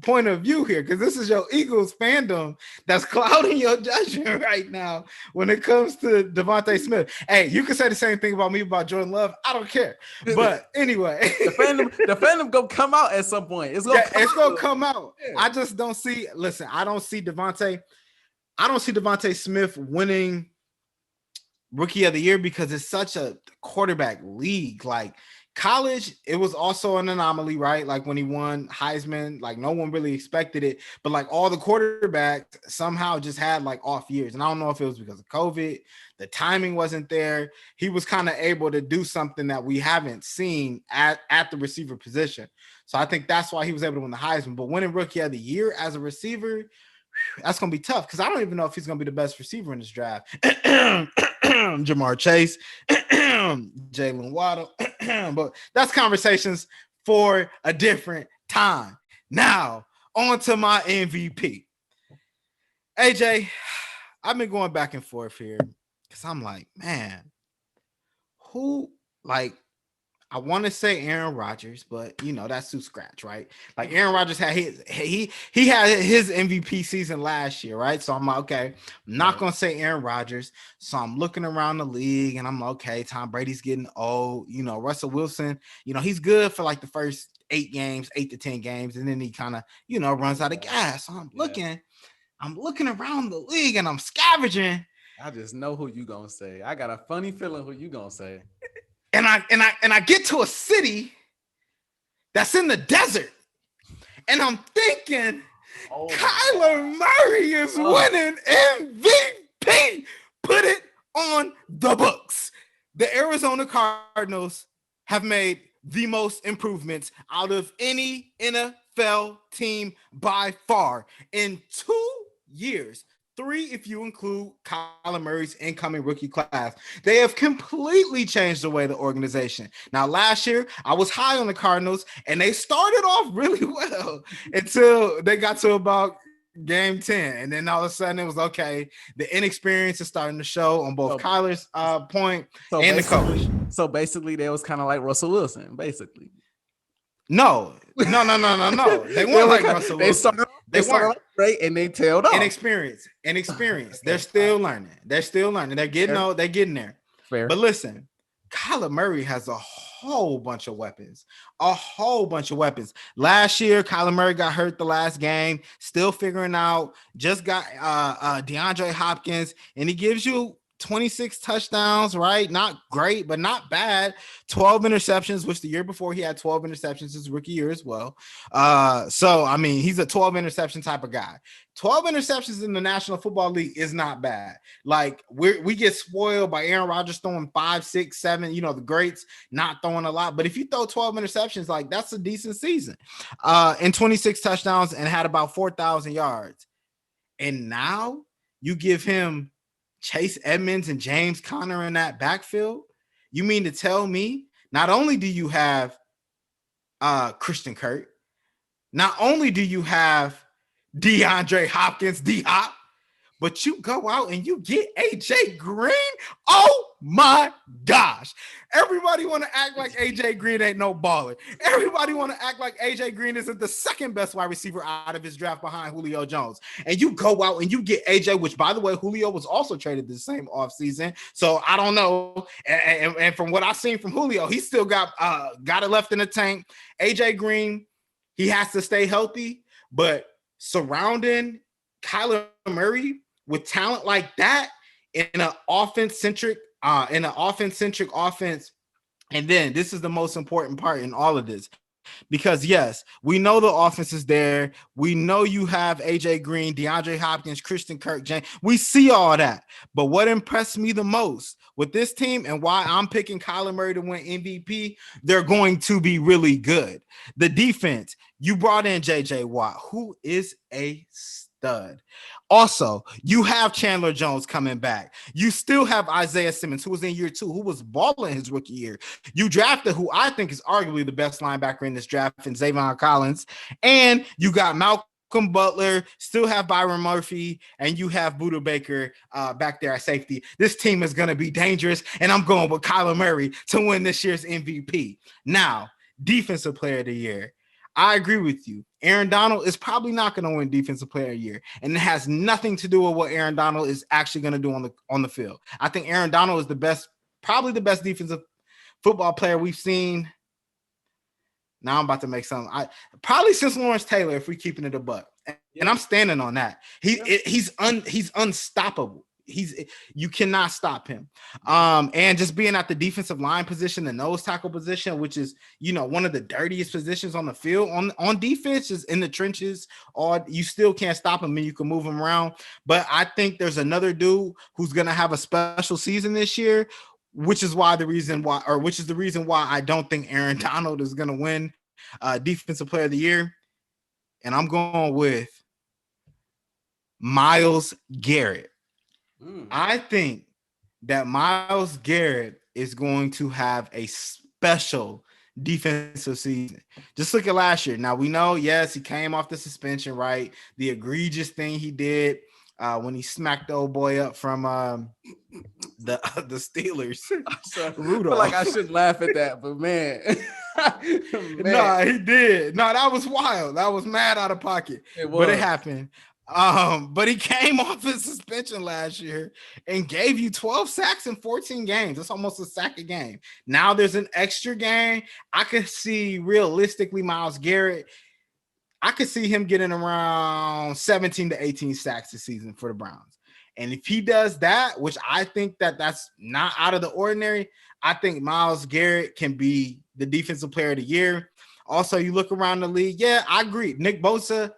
[SPEAKER 1] point of view here, because this is your Eagles fandom that's clouding your judgment right now when it comes to Devontae Smith. Hey, you can say the same thing about me about Jordan Love. I don't care. But anyway,
[SPEAKER 3] the fandom gonna come out at some point. It's gonna
[SPEAKER 1] come out. Yeah. I just don't see. Listen, I don't see Devontae Smith winning Rookie of the Year because it's such a quarterback league. Like, college, it was also an anomaly, right? Like, when he won Heisman, like, no one really expected it, but like all the quarterbacks somehow just had like off years. And I don't know if it was because of COVID, the timing wasn't there. He was kind of able to do something that we haven't seen at the receiver position. So I think that's why he was able to win the Heisman. But winning Rookie of the Year as a receiver, that's gonna be tough because I don't even know if he's gonna be the best receiver in this draft. Jamar Chase, Jalen Waddle, but that's conversations for a different time. Now, on to my MVP. AJ, I've been going back and forth here because I'm like, man, who, like, I want to say Aaron Rodgers, but that's too scratch, right? Like Aaron Rodgers had he had his MVP season last year, right? So I'm like, okay, I'm not gonna say Aaron Rodgers. So I'm looking around the league and I'm like, okay, Tom Brady's getting old. Russell Wilson, he's good for like the first 8 to 10 games, and then he kind of runs out of gas. So I'm looking around the league and I'm scavenging.
[SPEAKER 3] I just know who you gonna say. I got a funny feeling who you gonna say.
[SPEAKER 1] And I get to a city that's in the desert, and I'm thinking Kyler Murray is winning MVP. Put it on the books. The Arizona Cardinals have made the most improvements out of any NFL team by far in 2 years. 3 if you include Kyler Murray's incoming rookie class. They have completely changed the way the organization. Now, last year, I was high on the Cardinals, and they started off really well until they got to about game 10. And then all of a sudden, it was okay. The inexperience is starting to show on both Kyler's point and the coach.
[SPEAKER 3] So basically, they was kind of like Russell Wilson, basically.
[SPEAKER 1] No. They weren't like Russell Wilson. They weren't
[SPEAKER 3] great, and they tailed off.
[SPEAKER 1] Inexperience. They're still learning. They're getting there.
[SPEAKER 3] Fair.
[SPEAKER 1] But listen, Kyler Murray has a whole bunch of weapons. Last year, Kyler Murray got hurt the last game. Still figuring out. Just got DeAndre Hopkins, and he gives you 26 touchdowns, right? Not great, but not bad. 12 interceptions, which the year before he had 12 interceptions his rookie year as well. So, I mean, he's a 12 interception type of guy. 12 interceptions in the National Football League is not bad. Like, we get spoiled by Aaron Rodgers throwing 5, 6, 7, the greats not throwing a lot. But if you throw 12 interceptions, like, that's a decent season. And 26 touchdowns and had about 4,000 yards. And now you give him Chase Edmonds and James Conner in that backfield. You mean to tell me not only do you have Christian Kirk, not only do you have DeAndre Hopkins, D-Hop, but you go out and you get AJ Green? Oh my gosh. Everybody want to act like AJ Green ain't no baller. Everybody want to act like AJ Green isn't the second best wide receiver out of his draft behind Julio Jones. And you go out and you get AJ, which, by the way, Julio was also traded the same offseason. So I don't know. And from what I've seen from Julio, he still got it left in the tank. AJ Green, he has to stay healthy, but surrounding Kyler Murray with talent like that in an offense-centric offense. And then this is the most important part in all of this, because yes, we know the offense is there. We know you have AJ Green, DeAndre Hopkins, Christian Kirk, James. We see all that. But what impressed me the most with this team and why I'm picking Kyler Murray to win MVP, they're going to be really good. The defense, you brought in JJ Watt, who is a stud. Also, you have Chandler Jones coming back. You still have Isaiah Simmons, who was in year 2, who was balling his rookie year. You drafted who I think is arguably the best linebacker in this draft, in Zaven Collins. And you got Malcolm Butler, still have Byron Murphy, and you have Budda Baker back there at safety. This team is going to be dangerous, and I'm going with Kyler Murray to win this year's MVP. Now, Defensive Player of the Year. I agree with you. Aaron Donald is probably not going to win Defensive Player of the Year, and it has nothing to do with what Aaron Donald is actually going to do on the field. I think Aaron Donald is probably the best defensive football player we've seen. Now I'm about to make something. Probably since Lawrence Taylor, if we're keeping it a buck, and I'm standing on that. He's unstoppable. You cannot stop him. And just being at the defensive line position, the nose tackle position, which is, one of the dirtiest positions on the field on defense, is in the trenches, or you still can't stop him and you can move him around. But I think there's another dude who's going to have a special season this year, which is the reason why I don't think Aaron Donald is going to win Defensive Player of the Year. And I'm going with Myles Garrett. I think that Myles Garrett is going to have a special defensive season. Just look at last year. Now we know, yes, he came off the suspension, right? The egregious thing he did when he smacked the old boy up from the Steelers.
[SPEAKER 3] Rudolph. I feel like I shouldn't laugh at that, but man.
[SPEAKER 1] No, he did. No, that was wild. That was mad out of pocket. But it happened. But he came off his suspension last year and gave you 12 sacks in 14 games. That's almost a sack a game. Now there's an extra game. I could see realistically Myles Garrett. I could see him getting around 17 to 18 sacks this season for the Browns. And if he does that, which I think that's not out of the ordinary, I think Myles Garrett can be the defensive player of the year. Also, you look around the league. Yeah, I agree. Nick Bosa,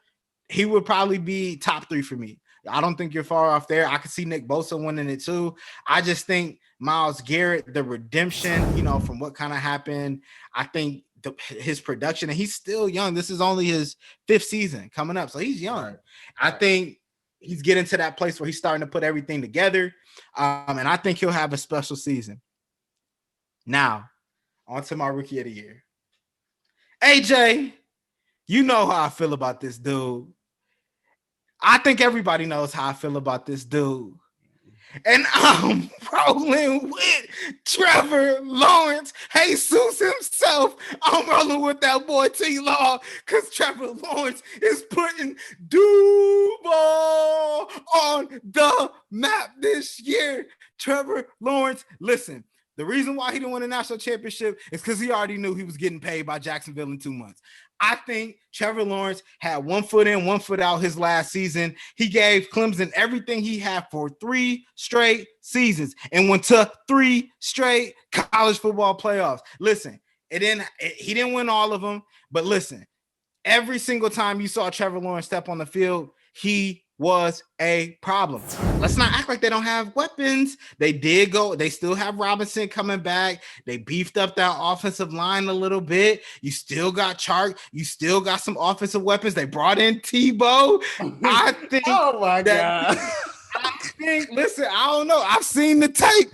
[SPEAKER 1] he would probably be top 3 for me. I don't think you're far off there. I could see Nick Bosa winning it too. I just think Myles Garrett, the redemption, from what kind of happened, I think his production, and he's still young. This is only his 5th season coming up. So he's young. Right. I think he's getting to that place where he's starting to put everything together. And I think he'll have a special season. Now, on to my rookie of the year. Ajae, you know how I feel about this dude. I think everybody knows how I feel about this dude. And I'm rolling with Trevor Lawrence, Jesus himself. I'm rolling with that boy T-Law because Trevor Lawrence is putting Duval on the map this year. Trevor Lawrence, listen, the reason why he didn't win a national championship is because he already knew he was getting paid by Jacksonville in 2 months. I think Trevor Lawrence had 1 foot in, 1 foot out his last season. He gave Clemson everything he had for 3 straight seasons and went to 3 straight college football playoffs. Listen, he didn't win all of them, but listen, every single time you saw Trevor Lawrence step on the field, he was a problem. Let's not act like they don't have weapons. They still have Robinson coming back. They beefed up that offensive line a little bit. You still got Chark. You still got some offensive weapons. They brought in Tebow. I think.
[SPEAKER 3] Oh my God.
[SPEAKER 1] Listen, I don't know. I've seen the tape.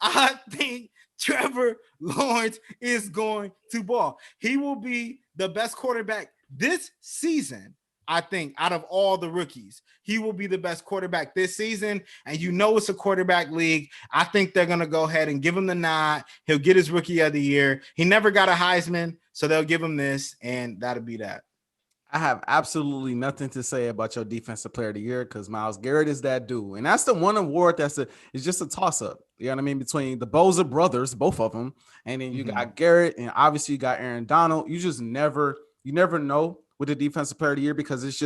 [SPEAKER 1] I think Trevor Lawrence is going to ball. He will be the best quarterback this season. I think out of all the rookies, he will be the best quarterback this season. And it's a quarterback league. I think they're going to go ahead and give him the nod. He'll get his rookie of the year. He never got a Heisman, so they'll give him this, and that'll be that.
[SPEAKER 3] I have absolutely nothing to say about your defensive player of the year because Myles Garrett is that dude. And that's the one award it's just a toss-up. You know what I mean? Between the Bosa brothers, both of them. And then you got Garrett, and obviously you got Aaron Donald. You never know with the defensive player of the year because it's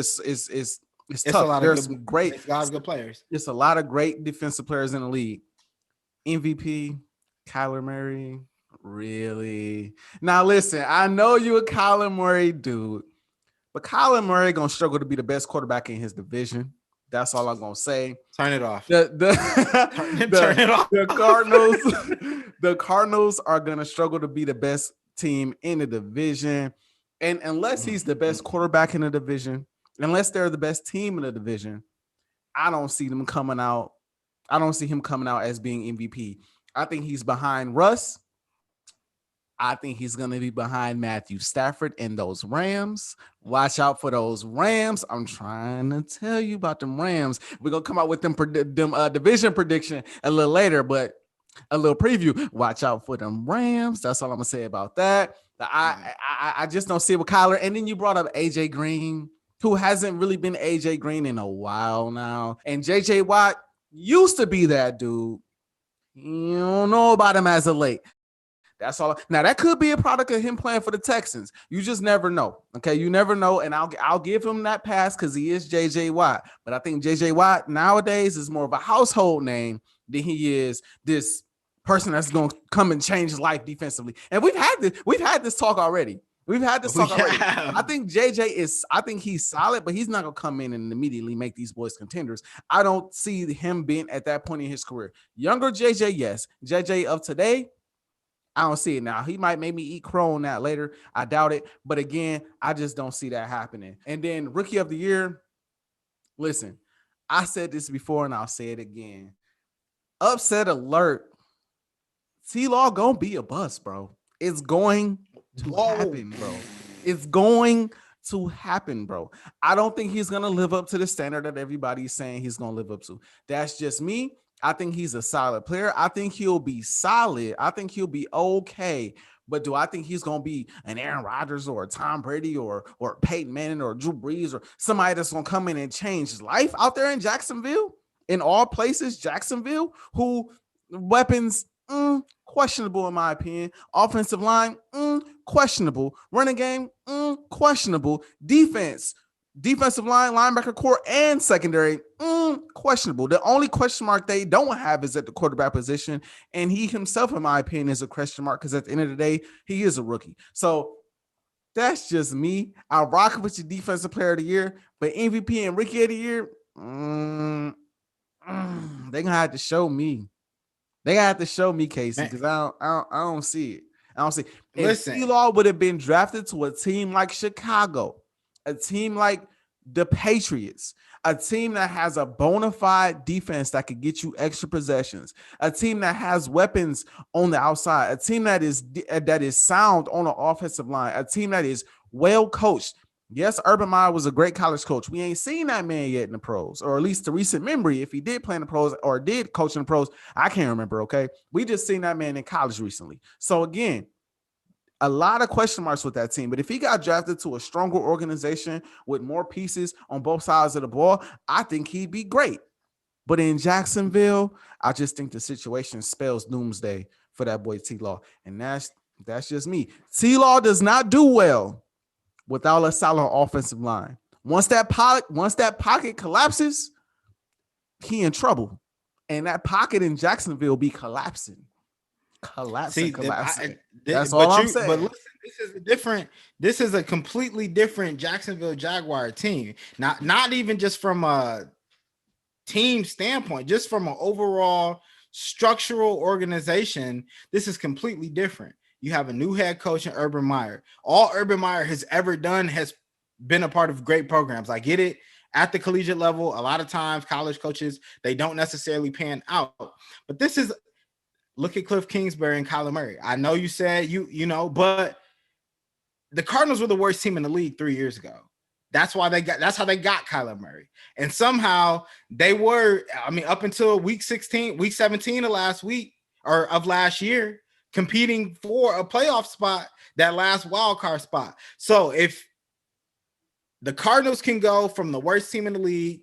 [SPEAKER 3] tough. There's some great
[SPEAKER 1] good players.
[SPEAKER 3] It's a lot of great defensive players in the league. MVP, Kyler Murray, really? Now listen, I know you a Kyler Murray dude, but Kyler Murray gonna struggle to be the best quarterback in his division. That's all I'm gonna say.
[SPEAKER 1] Turn it off.
[SPEAKER 3] Turn it off. The Cardinals are gonna struggle to be the best team in the division. And unless he's the best quarterback in the division, unless they're the best team in the division, I don't see them coming out. I don't see him coming out as being MVP. I think he's behind Russ. I think he's going to be behind Matthew Stafford and those Rams. Watch out for those Rams. I'm trying to tell you about them Rams. We're going to come out with them division prediction a little later, but a little preview. Watch out for them Rams. That's all I'm going to say about that. I just don't see it with Kyler. And then you brought up Ajae Green, who hasn't really been Ajae Green in a while now. And JJ Watt used to be that dude. You don't know about him as of late. That's all. Now, that could be a product of him playing for the Texans. You just never know. Okay, you never know. And I'll give him that pass because he is JJ Watt. But I think JJ Watt nowadays is more of a household name than he is this person that's going to come and change his life defensively. And we've had this talk already. I think I think he's solid, but he's not going to come in and immediately make these boys contenders. I don't see him being at that point in his career. Younger JJ, yes. JJ of today, I don't see it now. He might make me eat crow on that later. I doubt it. But again, I just don't see that happening. And then rookie of the year, Listen, I said this before and I'll say it again. Upset alert. T-Law gonna be a bust, bro. It's going to happen, bro. It's going to happen, bro. I don't think he's gonna live up to the standard that everybody's saying he's gonna live up to. That's just me. I think he's a solid player. I think he'll be solid. I think he'll be okay. But do I think he's gonna be an Aaron Rodgers or a Tom Brady or Peyton Manning or Drew Brees or somebody that's gonna come in and change his life out there in Jacksonville? In all places, Jacksonville, who weapons questionable in my opinion. Offensive line, questionable. Running game, questionable. Defensive line, linebacker core, and secondary, questionable. The only question mark they don't have is at the quarterback position, and he himself, in my opinion, is a question mark because at the end of the day, he is a rookie. So that's just me. I'll rock with your defensive player of the year, but MVP and rookie of the year, they're gonna have to show me. They have to show me, Casey, because I don't see it. I don't see it. Listen, if T-Law would have been drafted to a team like Chicago, a team like the Patriots, a team that has a bona fide defense that could get you extra possessions, a team that has weapons on the outside, a team that is sound on the offensive line, a team that is well coached. Yes, Urban Meyer was a great college coach. We ain't seen that man yet in the pros, or at least the recent memory. If he did play in the pros or did coach in the pros, I can't remember, okay? We just seen that man in college recently. So again, a lot of question marks with that team. But if he got drafted to a stronger organization with more pieces on both sides of the ball, I think he'd be great. But in Jacksonville, I just think the situation spells doomsday for that boy T-Law. And that's just me. T-Law does not do well without a solid offensive line. Once that pocket collapses, he in trouble. And that pocket in Jacksonville be collapsing. Collapsing. That's all I'm saying.
[SPEAKER 1] But listen, this is a completely different Jacksonville Jaguar team. Not even just from a team standpoint, just from an overall structural organization, this is completely different. You have a new head coach in Urban Meyer. All Urban Meyer has ever done has been a part of great programs. I get it. At the collegiate level, a lot of times college coaches, they don't necessarily pan out. But this is, look at Cliff Kingsbury and Kyler Murray. I know you said you know, but the Cardinals were the worst team in the league 3 years ago. That's how they got Kyler Murray. And somehow they were, up until week 17 of last year, competing for a playoff spot, that last wild card spot. So if the Cardinals can go from the worst team in the league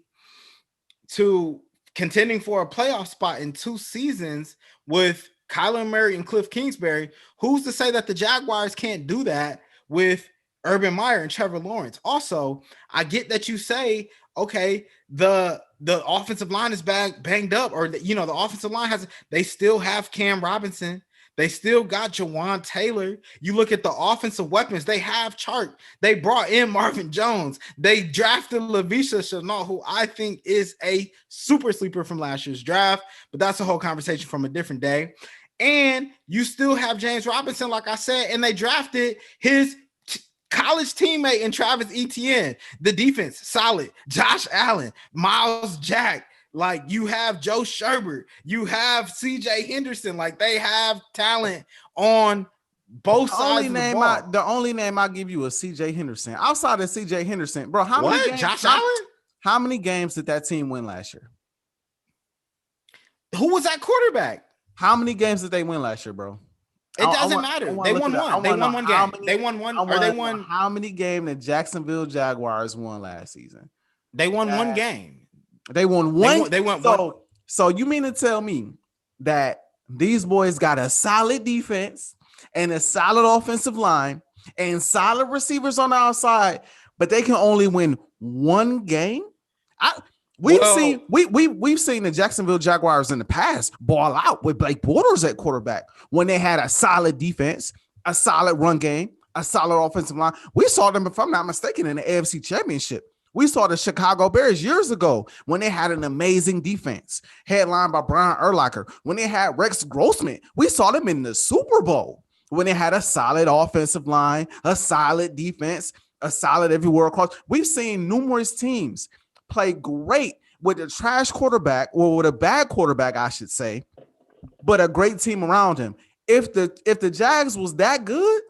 [SPEAKER 1] to contending for a playoff spot in 2 seasons with Kyler Murray and Cliff Kingsbury, who's to say that the Jaguars can't do that with Urban Meyer and Trevor Lawrence? Also, I get that you say, okay, the offensive line is banged up, or the offensive line they still have Cam Robinson. They still got Jawan Taylor. You look at the offensive weapons. They have Chark. They brought in Marvin Jones. They drafted Laviska Shenault, who I think is a super sleeper from last year's draft. But that's a whole conversation from a different day. And you still have James Robinson, like I said, and they drafted his college teammate in Travis Etienne. The defense, solid. Josh Allen, Miles Jack. Like, you have Joe Sherbert, you have CJ Henderson. Like, they have talent on both sides of the ball.
[SPEAKER 3] The only name I give you is CJ Henderson. Outside of CJ Henderson, bro, how many games did that team win last year?
[SPEAKER 1] Who was that quarterback?
[SPEAKER 3] How many games did they win last year, bro?
[SPEAKER 1] It doesn't matter. They won one. They won one game. They won one. Or they won.
[SPEAKER 3] How many games the Jacksonville Jaguars won last season?
[SPEAKER 1] They won one game.
[SPEAKER 3] They won one.
[SPEAKER 1] They won one.
[SPEAKER 3] So you mean to tell me that these boys got a solid defense and a solid offensive line and solid receivers on the outside, but they can only win one game? We've seen the Jacksonville Jaguars in the past ball out with Blake Bortles at quarterback when they had a solid defense, a solid run game, a solid offensive line. We saw them, if I'm not mistaken, in the AFC Championship. We saw the Chicago Bears years ago when they had an amazing defense, headlined by Brian Urlacher. When they had Rex Grossman, we saw them in the Super Bowl when they had a solid offensive line, a solid defense, a solid everywhere across. We've seen numerous teams play great with a trash quarterback, or with a bad quarterback, I should say, but a great team around him. If the Jags was that good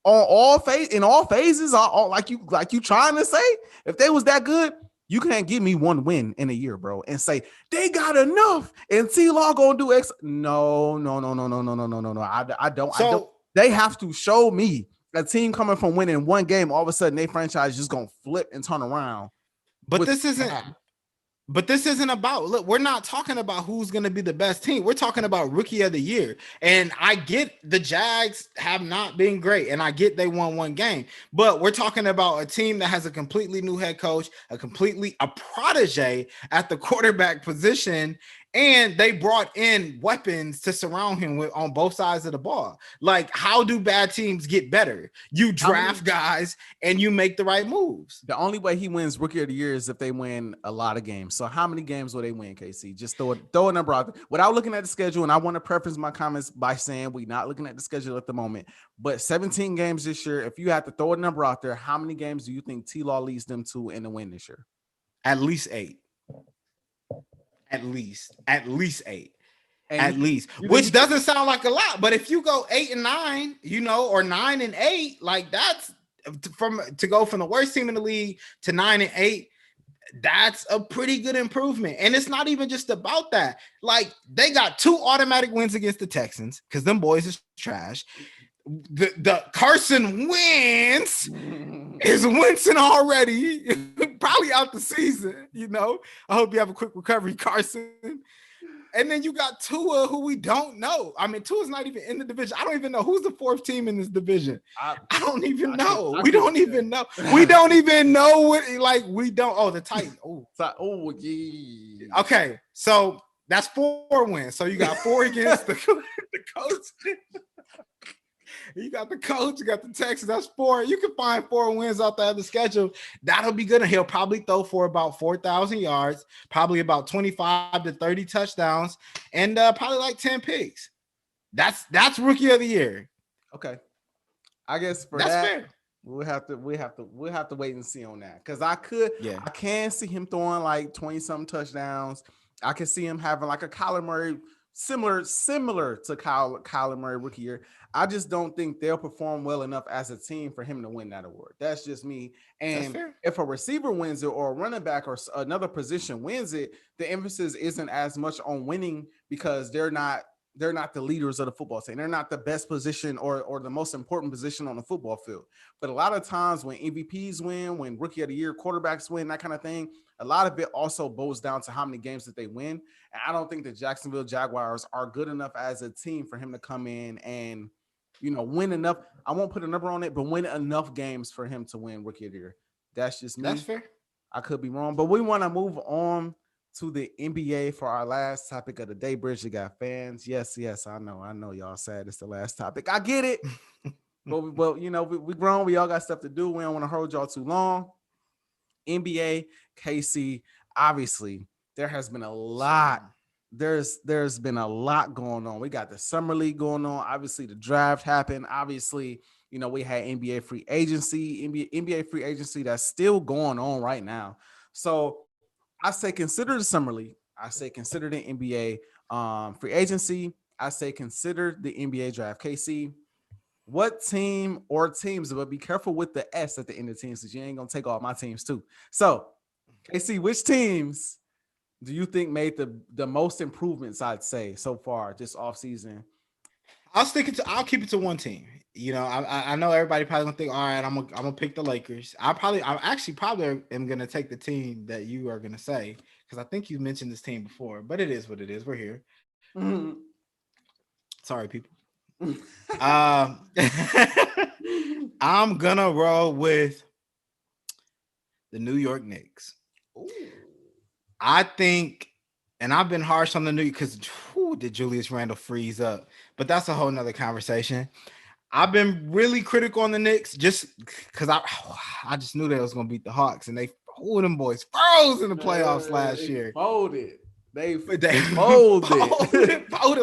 [SPEAKER 3] on all phases, all like you trying to say, if they was that good, you can't give me one win in a year, bro, and say they got enough and T-Law gonna do X. No. I don't. They have to show me a team coming from winning one game, all of a sudden they franchise just gonna flip and turn around.
[SPEAKER 1] But this isn't about, look, we're not talking about who's going to be the best team. We're talking about rookie of the year. And I get the Jags have not been great, and I get they won one game, but we're talking about a team that has a completely new head coach, a protege at the quarterback position, and they brought in weapons to surround him with on both sides of the ball. Like, how do bad teams get better? You draft guys and you make the right moves.
[SPEAKER 3] The only way he wins rookie of the year is if they win a lot of games. So how many games will they win, KC? Just throw a number out there without looking at the schedule. And I want to preface my comments by saying we're not looking at the schedule at the moment, but 17 games this year. If you have to throw a number out there, how many games do you think T-Law leads them to in the win this year?
[SPEAKER 1] At least 8. At least 8. At least, which doesn't sound like a lot, but if you go 8 and 9, or 9 and 8, like that's to go from the worst team in the league to 9 and 8. That's a pretty good improvement. And it's not even just about that. Like, they got 2 automatic wins against the Texans because them boys is trash. The Carson Wentz is wincing already, probably out the season. I hope you have a quick recovery, Carson. And then you got Tua, who we don't know. I mean, Tua's not even in the division. I don't even know who's the 4th team in this division. I don't even know. We don't even know. We don't even know what. Like, we don't. Oh, the Titans.
[SPEAKER 3] Oh, yeah.
[SPEAKER 1] Okay, so that's 4 wins. So you got 4 against the coach. You got the coach, you got the Texans. That's 4. You can find 4 wins out there of the schedule. That'll be good. And he'll probably throw for about 4,000 yards, probably about 25 to 30 touchdowns, and probably like 10 picks. That's rookie of the year.
[SPEAKER 3] Okay, I guess that's fair. We'll have to wait and see on that, because I can see him throwing like 20-something touchdowns. I can see him having like a Kyler Murray, similar to Kyler Murray rookie year. I just don't think they'll perform well enough as a team for him to win that award. That's just me. And if a receiver wins it, or a running back or another position wins it, the emphasis isn't as much on winning, because they're not the leaders of the football team. They're not the best position or the most important position on the football field. But a lot of times when MVPs win, when rookie of the year quarterbacks win, that kind of thing, a lot of it also boils down to how many games that they win. And I don't think the Jacksonville Jaguars are good enough as a team for him to come in and, win enough. I won't put a number on it, but win enough games for him to win rookie of the year. That's just me.
[SPEAKER 1] That's fair.
[SPEAKER 3] I could be wrong, but we want to move on to the NBA for our last topic of the day. Bridge, you got fans. Yes, I know y'all sad it's the last topic. I get it. but we grown. We all got stuff to do. We don't want to hold y'all too long. NBA, KC, obviously, there has been a lot. There's been a lot going on. We got the summer league going on. Obviously, the draft happened. Obviously, we had NBA free agency, NBA free agency that's still going on right now. So I say consider the summer league. I say consider the NBA free agency. I say consider the NBA draft. KC, what team or teams, but be careful with the S at the end of teams, because you ain't going to take all my teams too. So, KC, which teams do you think made the most improvements, I'd say, so far this offseason?
[SPEAKER 1] I'll keep it to one team. I know everybody probably gonna think, all right, I'm gonna pick the Lakers. I actually probably am gonna take the team that you are gonna say, because I think you mentioned this team before, but it is what it is. We're here. Mm-hmm. Sorry, people. I'm gonna roll with the New York Knicks. Ooh. I think, and I've been harsh on the New York because did Julius Randle freeze up? But that's a whole nother conversation. I've been really critical on the Knicks just because I just knew they was gonna beat the Hawks, and them boys froze in the playoffs last year.
[SPEAKER 3] Folded. They
[SPEAKER 1] folded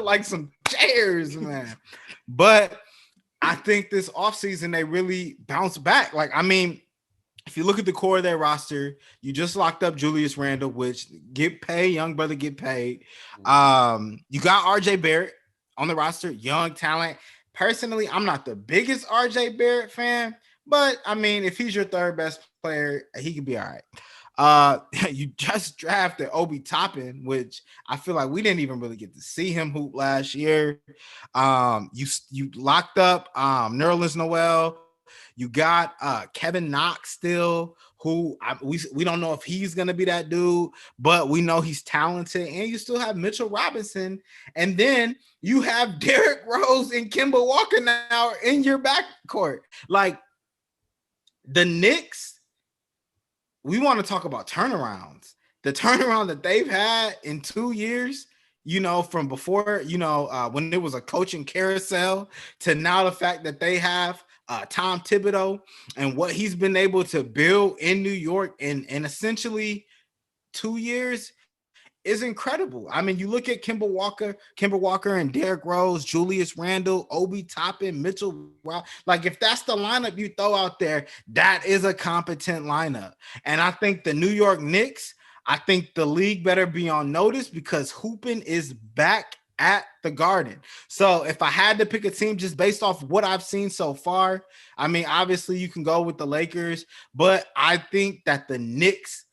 [SPEAKER 1] like some chairs, man. But I think this offseason they really bounced back. Like, I mean, if you look at the core of their roster, you just locked up Julius Randle, which get paid, young brother get paid. You got RJ Barrett on the roster, young talent. Personally, I'm not the biggest RJ Barrett fan, but I mean, if he's your third best player, he can be all right. You just drafted Obi Toppin, which I feel like we didn't even really get to see him hoop last year. You locked up Nerlens Noel. You got Kevin Knox still, who we don't know if he's gonna be that dude, but we know he's talented. And you still have Mitchell Robinson, and then you have Derrick Rose and Kemba Walker now in your backcourt. Like the Knicks, we want to talk about turnarounds. The turnaround that they've had in 2 years, from before, when it was a coaching carousel to now the fact that they have Tom Thibodeau and what he's been able to build in New York in essentially 2 years is incredible. I mean, you look at Kemba Walker and Derrick Rose, Julius Randle, Obi Toppin, Mitchell. Like if that's the lineup you throw out there, that is a competent lineup. And I think the New York Knicks, I think the league better be on notice because hooping is back at the Garden. So if I had to pick a team just based off what I've seen so far, I mean, obviously you can go with the Lakers, but I think that the Knicks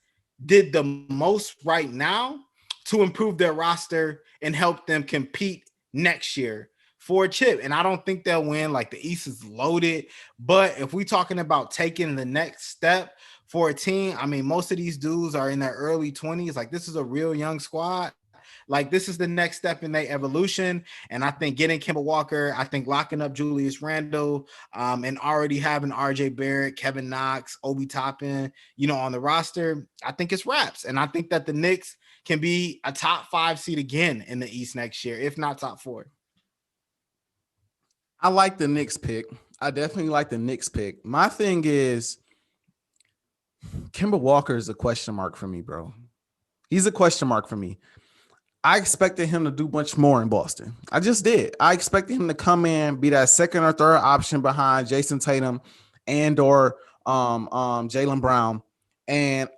[SPEAKER 1] did the most right now to improve their roster and help them compete next year for a chip. And I don't think they'll win. Like the East is loaded, but if we're talking about taking the next step for a team, I mean, most of these dudes are in their early 20s. Like this is a real young squad. Like this is the next step in their evolution. And I think getting Kemba Walker, I think locking up Julius Randle, and already having RJ Barrett, Kevin Knox, Obi Toppin, on the roster, I think it's wraps. And I think that the Knicks can be a top 5 seed again in the East next year, if not top 4.
[SPEAKER 3] I like the Knicks pick. I definitely like the Knicks pick. My thing is Kemba Walker is a question mark for me, bro. He's a question mark for me. I expected him to do much more in Boston. I just did. I expected him to come in, be that second or third option behind Jason Tatum and or Jaylen Brown. And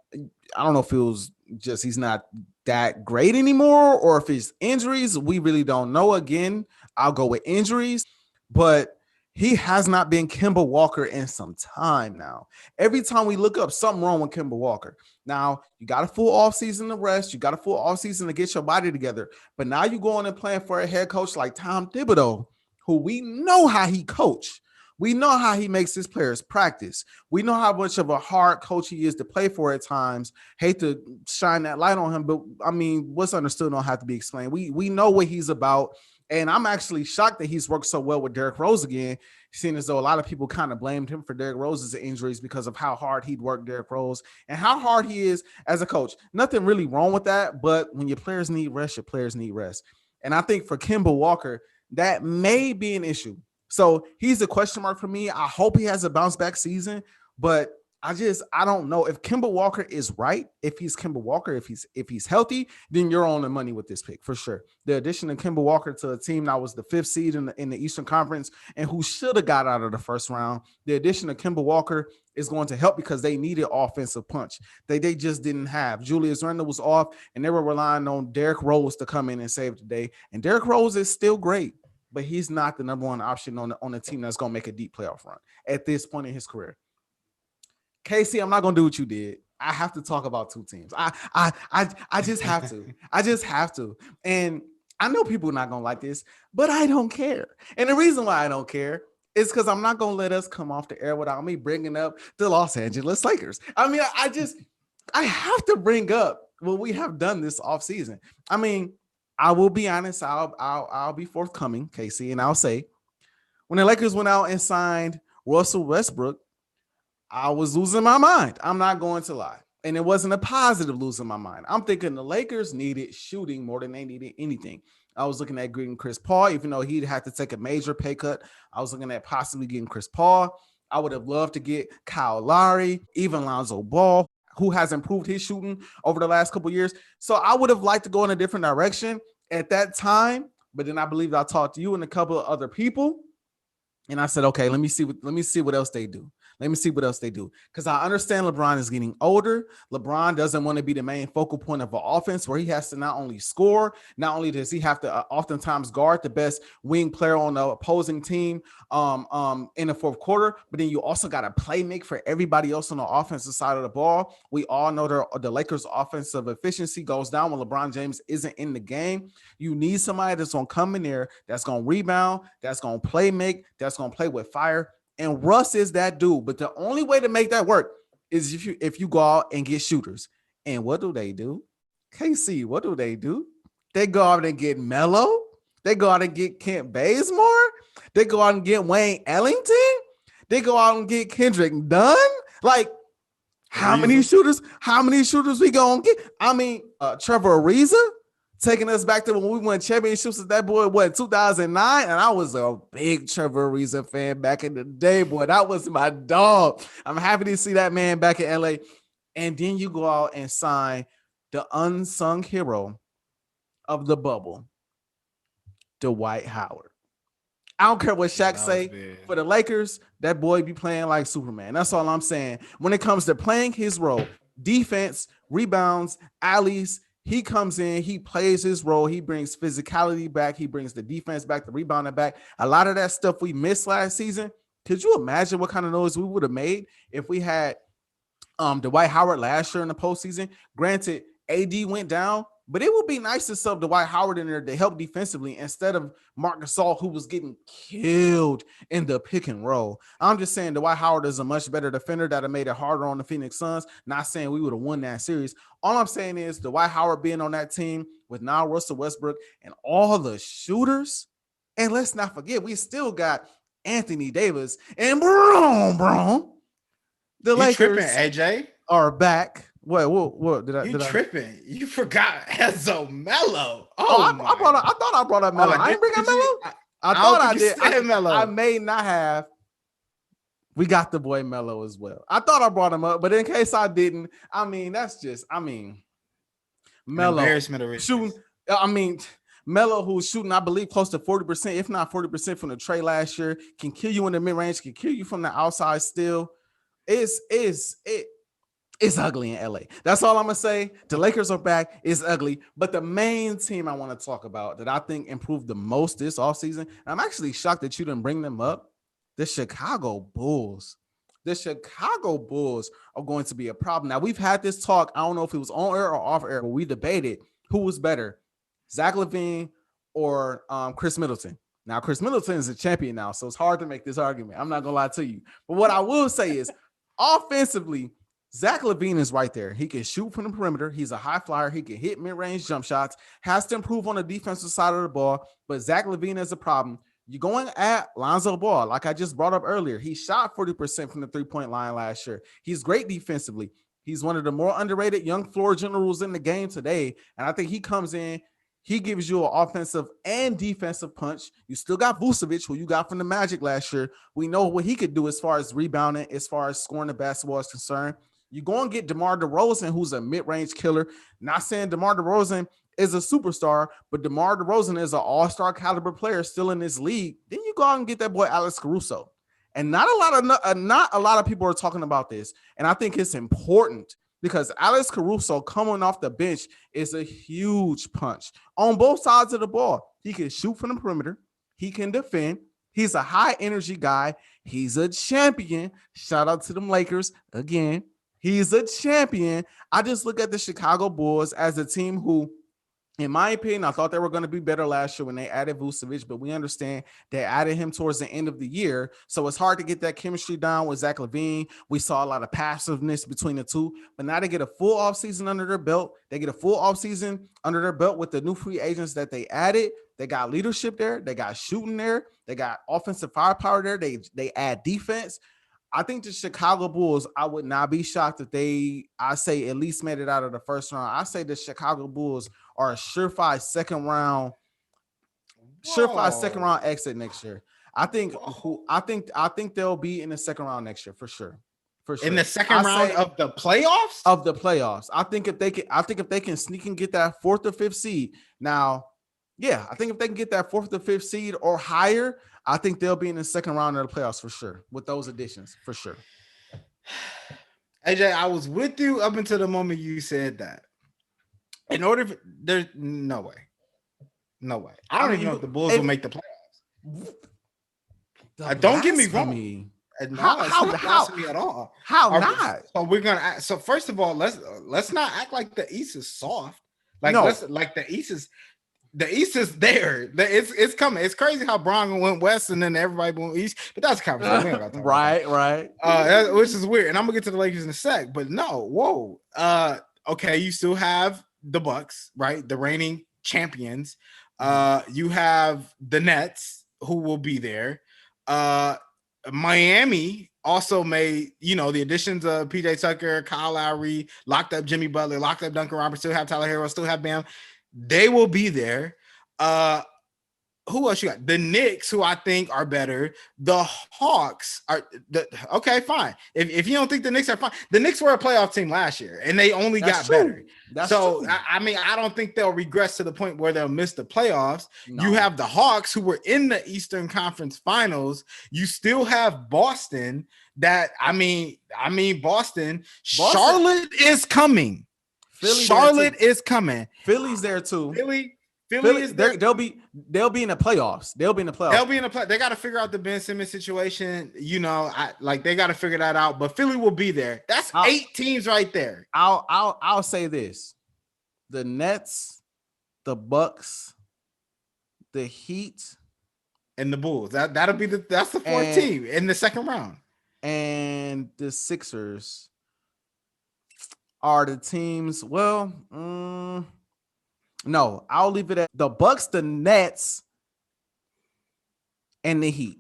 [SPEAKER 3] I don't know if it was just he's not that great anymore or if it's injuries. We really don't know. Again, I'll go with injuries, but he has not been Kemba Walker in some time now. Every time we look up something wrong with Kemba Walker. Now, you got a full offseason to rest. You got a full offseason to get your body together. But now you go on and playing for a head coach like Tom Thibodeau, who we know how he coach. We know how he makes his players practice. We know how much of a hard coach he is to play for at times. Hate to shine that light on him, but I mean, what's understood don't have to be explained. We know what he's about. And I'm actually shocked that he's worked so well with Derrick Rose again, seeing as though a lot of people kind of blamed him for Derrick Rose's injuries because of how hard he'd worked Derrick Rose and how hard he is as a coach. Nothing really wrong with that, but when your players need rest, your players need rest. And I think for Kemba Walker, that may be an issue. So he's a question mark for me. I hope he has a bounce back season, but I don't know if Kemba Walker is right. If he's Kemba Walker, if he's healthy, then you're on the money with this pick for sure. The addition of Kemba Walker to a team that was the 5th seed in the Eastern Conference and who should have got out of the first round. The addition of Kemba Walker is going to help because they needed offensive punch. They just didn't have. Julius Randle was off, and they were relying on Derrick Rose to come in and save the day. And Derrick Rose is still great, but he's not the number one option on the team that's going to make a deep playoff run at this point in his career. Casey, I'm not gonna do what you did. I have to talk about 2 teams. I just have to. I just have to. And I know people are not gonna like this, but I don't care. And the reason why I don't care is because I'm not gonna let us come off the air without me bringing up the Los Angeles Lakers. I mean, I have to bring up what we have done this offseason. I mean, I will be honest. I'll be forthcoming, Casey, and I'll say when the Lakers went out and signed Russell Westbrook, I was losing my mind. I'm not going to lie. And it wasn't a positive losing my mind. I'm thinking the Lakers needed shooting more than they needed anything. I was looking at getting Chris Paul, even though he'd have to take a major pay cut. I was looking at possibly getting Chris Paul. I would have loved to get Kyle Lowry, even Lonzo Ball, who has improved his shooting over the last couple of years. So I would have liked to go in a different direction at that time. But then I believe I talked to you and a couple of other people. And I said, okay, let me see what else they do. Let me see what else they do. Because I understand LeBron is getting older. LeBron doesn't want to be the main focal point of an offense where he has to not only score, not only does he have to oftentimes guard the best wing player on the opposing team in the fourth quarter, but then you also got to play make for everybody else on the offensive side of the ball. We all know the Lakers' offensive efficiency goes down when LeBron James isn't in the game. You need somebody that's going to come in there, that's going to rebound, that's going to play make, that's going to play with fire. And Russ is that dude. But the only way to make that work is if you go out and get shooters. And what do? KC, what do? They go out and get Melo. They go out and get Kent Bazemore. They go out and get Wayne Ellington. They go out and get Kendrick Dunn. Like, how many shooters we gonna get? I mean, Trevor Ariza taking us back to when we won championships with that boy, 2009? And I was a big Trevor Ariza fan back in the day, boy. That was my dog. I'm happy to see that man back in LA. And then you go out and sign the unsung hero of the bubble, Dwight Howard. I don't care what Shaq say. For the Lakers, that boy be playing like Superman. That's all I'm saying. When it comes to playing his role, defense, rebounds, alleys, he comes in, he plays his role, he brings physicality back, he brings the defense back, the rebounding back. A lot of that stuff we missed last season. Could you imagine what kind of noise we would have made if we had Dwight Howard last year in the postseason? Granted, AD went down, but it would be nice to sub Dwight Howard in there to help defensively instead of Marc Gasol, who was getting killed in the pick and roll. I'm just saying Dwight Howard is a much better defender that have made it harder on the Phoenix Suns. Not saying we would have won that series. All I'm saying is Dwight Howard being on that team with now Russell Westbrook and all the shooters. And let's not forget, we still got Anthony Davis and bro. The Lakers
[SPEAKER 1] tripping, AJ.
[SPEAKER 3] Are back. What did I?
[SPEAKER 1] Tripping? You forgot Ezzo Melo.
[SPEAKER 3] I thought I brought up Melo. I didn't bring up Melo. I thought I did. I may not have. We got the boy Melo as well. I thought I brought him up, but in case I didn't, Melo shooting. Melo, who's shooting, I believe, close to 40%, if not 40% from the trade last year, can kill you in the mid range, can kill you from the outside. Still, it's ugly in LA. That's all I'm going to say. The Lakers are back. It's ugly. But the main team I want to talk about that I think improved the most this offseason, and I'm actually shocked that you didn't bring them up, the Chicago Bulls. The Chicago Bulls are going to be a problem. Now, we've had this talk. I don't know if it was on air or off air, but we debated who was better, Zach LaVine or Chris Middleton. Now, Chris Middleton is a champion now, so it's hard to make this argument. I'm not going to lie to you. But what I will say is, offensively, Zach LaVine is right there. He can shoot from the perimeter. He's a high flyer. He can hit mid-range jump shots. Has to improve on the defensive side of the ball. But Zach LaVine is a problem. You're going at Lonzo Ball, like I just brought up earlier. He shot 40% from the three-point line last year. He's great defensively. He's one of the more underrated young floor generals in the game today. And I think he comes in. He gives you an offensive and defensive punch. You still got Vucevic, who you got from the Magic last year. We know what he could do as far as rebounding, as far as scoring the basketball is concerned. You go and get DeMar DeRozan, who's a mid-range killer. Not saying DeMar DeRozan is a superstar, but DeMar DeRozan is an all-star caliber player still in this league. Then you go out and get that boy Alex Caruso. And not a lot of people are talking about this. And I think it's important because Alex Caruso coming off the bench is a huge punch on both sides of the ball. He can shoot from the perimeter. He can defend. He's a high-energy guy. He's a champion. Shout out to them Lakers again. He's a champion. I just look at the Chicago Bulls as a team who, in my opinion, I thought they were going to be better last year when they added Vucevic, but we understand they added him towards the end of the year. So it's hard to get that chemistry down with Zach LaVine. We saw a lot of passiveness between the two, but now they get a full offseason under their belt. They get a full offseason under their belt with the new free agents that they added. They got leadership there. They got shooting there. They got offensive firepower there. They add defense. I think the Chicago Bulls, I would not be shocked if I say at least made it out of the first round. I say the Chicago Bulls are a surefire second round exit next year. I think they'll be in the second round next year for sure. For sure.
[SPEAKER 1] In the second round of the playoffs?
[SPEAKER 3] Of the playoffs. I think if they can sneak and get that fourth or fifth seed. Now, yeah, I think if they can get that fourth or fifth seed or higher, I think they'll be in the second round of the playoffs for sure with those additions for sure.
[SPEAKER 1] AJ, I was with you up until the moment you said that. In order for, there's no way. No way. I don't even know if the Bulls will make the playoffs. Don't get me wrong. No, it's not blasphemy at all.
[SPEAKER 3] How not?
[SPEAKER 1] So we're gonna. So first of all, let's not act like the East is soft. Like the East is there. It's coming. It's crazy how Brown went west and then everybody went east. But that's a conversation.
[SPEAKER 3] Right.
[SPEAKER 1] Which is weird. And I'm gonna get to the Lakers in a sec. But no, whoa. Okay, you still have the Bucks, right? The reigning champions. You have the Nets, who will be there. Miami also made, the additions of PJ Tucker, Kyle Lowry, locked up Jimmy Butler, locked up Duncan Roberts, still have Tyler Hero, still have Bam. They will be there. Who else you got? The Knicks, who I think are better. The Hawks are okay, fine. If you don't think the Knicks are fine, the Knicks were a playoff team last year and they only got better. That's true. I don't think they'll regress to the point where they'll miss the playoffs. No. You have the Hawks, who were in the Eastern Conference Finals. You still have Boston. Boston. Charlotte is coming. Charlotte is coming.
[SPEAKER 3] Philly's there too.
[SPEAKER 1] Philly is
[SPEAKER 3] there. They'll be in the playoffs.
[SPEAKER 1] They got to figure out the Ben Simmons situation. They got to figure that out. But Philly will be there. That's 8 teams right there.
[SPEAKER 3] I'll say this: the Nets, the Bucks, the Heat,
[SPEAKER 1] and the Bulls. That'll be that's the 4th team in the second round.
[SPEAKER 3] And the Sixers are the teams. Well, no, I'll leave it at the Bucks, the Nets, and the Heat.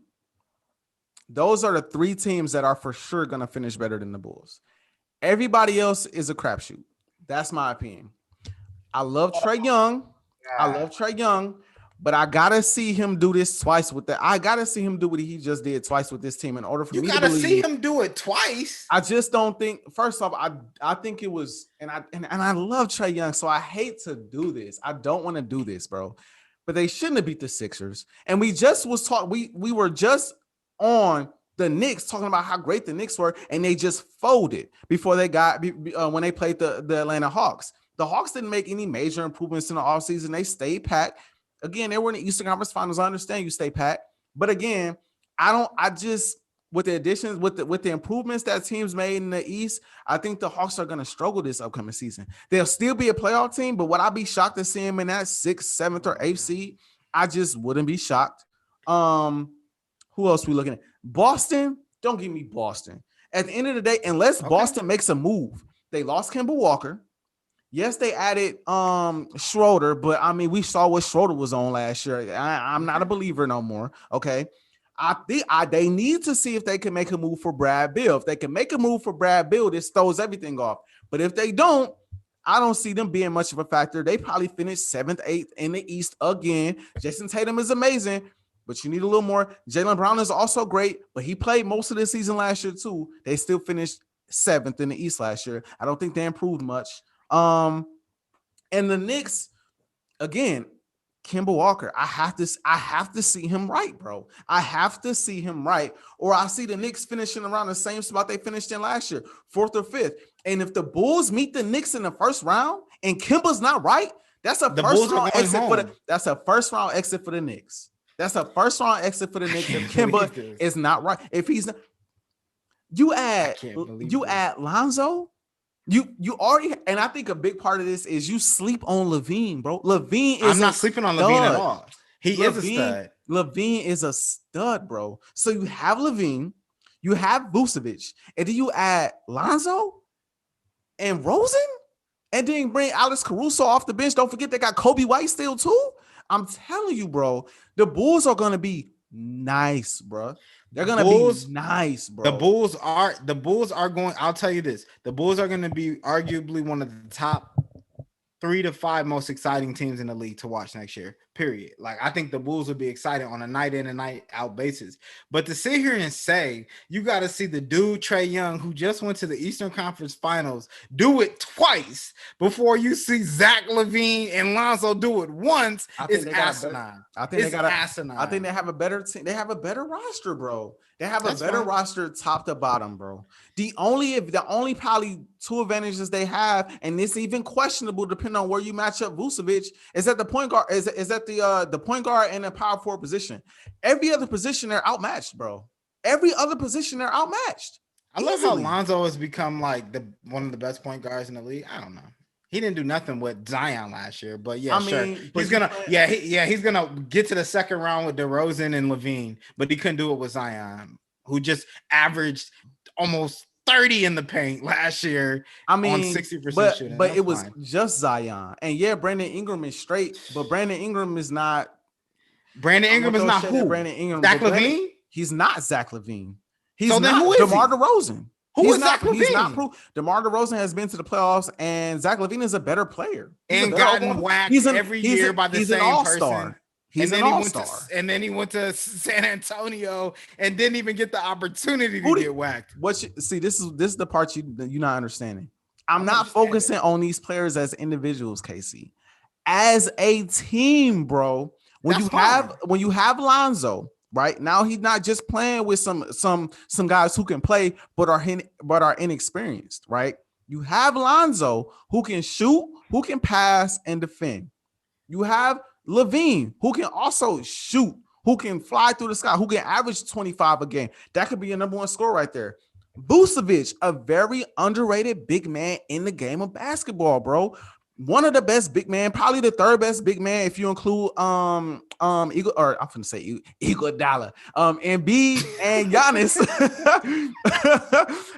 [SPEAKER 3] Those are the 3 teams that are for sure going to finish better than the Bulls. Everybody else is a crapshoot. That's my opinion. I love Trae Young. But I gotta see him do this twice with that. I gotta see him do what he just did twice with this team in order for me to believe. You gotta
[SPEAKER 1] see him do it twice.
[SPEAKER 3] I just don't think. First off, I think it was, and I love Trae Young, so I hate to do this. I don't want to do this, bro. But they shouldn't have beat the Sixers. And we just was talking. We were just on the Knicks talking about how great the Knicks were, and they just folded before they got when they played the Atlanta Hawks. The Hawks didn't make any major improvements in the offseason. They stayed packed. Again, they were in the Eastern Conference Finals. I understand you stay pat, but again, with the additions, with the improvements that teams made in the East, I think the Hawks are going to struggle this upcoming season. They'll still be a playoff team, but would I be shocked to see them in that 6th, 7th, or 8th seed? I just wouldn't be shocked. Who else we looking at? Boston. Don't give me Boston. At the end of the day, unless Boston makes a move, they lost Kemba Walker. Yes, they added Schroeder, but we saw what Schroeder was on last year. I'm not a believer no more. Okay. I think they need to see if they can make a move for Brad Beal. If they can make a move for Brad Beal, this throws everything off. But if they don't, I don't see them being much of a factor. They probably finish 7th, 8th in the East again. Jason Tatum is amazing, but you need a little more. Jaylen Brown is also great, but he played most of the season last year too. They still finished 7th in the East last year. I don't think they improved much. And the Knicks, again, Kemba Walker, I have to see him right, bro. I have to see him right, or I see the Knicks finishing around the same spot they finished in last year, 4th or 5th. And if the Bulls meet the Knicks in the first round and Kemba's not right, that's a first round exit for the Knicks. That's a first round exit for the Knicks if Kemba is not right. If he's not, you add Lonzo. You already, and I think a big part of this is you sleep on LaVine, bro.
[SPEAKER 1] I'm not sleeping on LaVine at all. He is a stud.
[SPEAKER 3] LaVine is a stud, bro. So you have LaVine, you have Vucevic, and then you add Lonzo and Rosen, and then bring Alex Caruso off the bench. Don't forget they got Kobe White still too. I'm telling you, bro, the Bulls are gonna be nice, bro. They're gonna be nice, bro.
[SPEAKER 1] The Bulls are going. I'll tell you this: the Bulls are going to be arguably one of the top 3 to 5 most exciting teams in the league to watch next year, period. Like, I think the Bulls would be excited on a night in and night out basis. But to sit here and say you got to see the dude Trae Young, who just went to the Eastern Conference Finals, do it twice before you see Zach LaVine and Lonzo do it once, is asinine.
[SPEAKER 3] I think they have a better team. They have a better roster, bro. They have a better roster top to bottom, bro. The only probably two advantages they have, and it's even questionable depending on where you match up Vucevic, is that the point guard is that the point guard and the power forward position. Every other position they're outmatched, bro. Every other position they're outmatched.
[SPEAKER 1] I love how Lonzo has become like one of the best point guards in the league. I don't know. He didn't do nothing with Zion last year, but yeah, sure. He's gonna get to the second round with DeRozan and LaVine, but he couldn't do it with Zion, who just averaged almost 30 in the paint last year. on 60% shooting.
[SPEAKER 3] But it was just Zion, and yeah, Brandon Ingram is straight, but Brandon Ingram is not.
[SPEAKER 1] Brandon Ingram is not who?
[SPEAKER 3] Brandon Ingram.
[SPEAKER 1] Zach LaVine?
[SPEAKER 3] He's not Zach LaVine.
[SPEAKER 1] He's so not who is
[SPEAKER 3] DeMar DeRozan.
[SPEAKER 1] Who is Zach LaVine?
[SPEAKER 3] He's not DeMar DeRozan has been to the playoffs, and Zach LaVine is a better player.
[SPEAKER 1] And gotten whacked every year by the same person.
[SPEAKER 3] He's an all-star.
[SPEAKER 1] And then he went to San Antonio and didn't even get the opportunity to get whacked.
[SPEAKER 3] This is the part you're not understanding. I'm not focusing on these players as individuals, Casey. As a team, bro. When you have Lonzo. Right now, he's not just playing with some guys who can play but are inexperienced. Right, you have Lonzo who can shoot, who can pass and defend. You have LaVine who can also shoot, who can fly through the sky, who can average 25 a game. That could be a number one score right there. Vucevic, a very underrated big man in the game of basketball, bro. One of the best big man, probably the third best big man if you include Iguodala, Embiid and Giannis.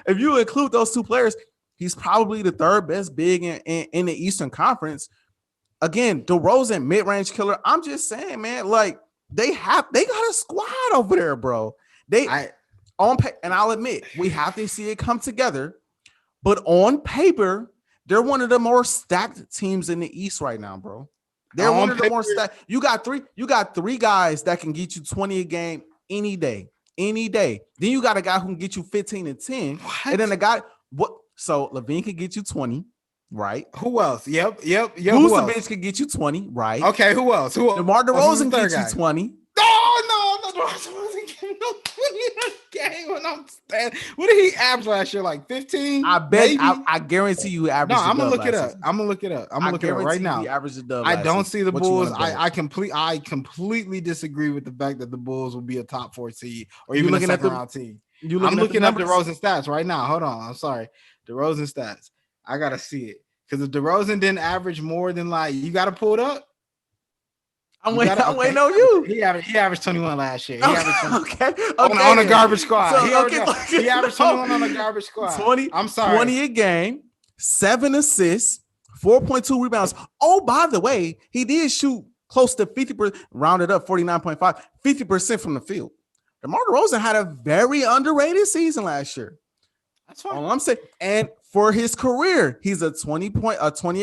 [SPEAKER 3] If you include those two players, he's probably the third best big in the Eastern Conference. Again, DeRozan, mid-range killer. I'm just saying, man, like they got a squad over there, bro. And I'll admit, we have to see it come together, but on paper, they're one of the more stacked teams in the East right now, bro. They're one of the more stacked. You got three guys that can get you 20 a game any day. Then you got a guy who can get you 15 and 10. What? And then so LaVine can get you 20, right?
[SPEAKER 1] Who else? Yep.
[SPEAKER 3] Vucevic can get you 20, right?
[SPEAKER 1] Okay, who else?
[SPEAKER 3] DeMar DeRozan gets you 20.
[SPEAKER 1] No, DeRozan wasn't getting no 20 in a game when I'm standing. What did he average last year? Like 15?
[SPEAKER 3] I bet. I guarantee you averaged.
[SPEAKER 1] No, I'm gonna look it up. I'm gonna look it up right now. I don't see the Bulls. I completely disagree with the fact that the Bulls will be a top 4 seed or even a second round team. I'm looking up DeRozan stats right now. Hold on. I'm sorry. DeRozan stats. I gotta see it because if DeRozan didn't average more than you gotta pull it up.
[SPEAKER 3] I'm waiting on you.
[SPEAKER 1] He averaged 21 last year. He
[SPEAKER 3] averaged
[SPEAKER 1] on a garbage squad. He averaged 21 on a garbage squad.
[SPEAKER 3] 20. I'm sorry. 20 a game, 7 assists, 4.2 rebounds. Oh, by the way, he did shoot close to 50%, rounded up 49.5, 50% from the field. DeMar DeRozan had a very underrated season last year.
[SPEAKER 1] That's fine.
[SPEAKER 3] All I'm saying. And for his career, he's a 20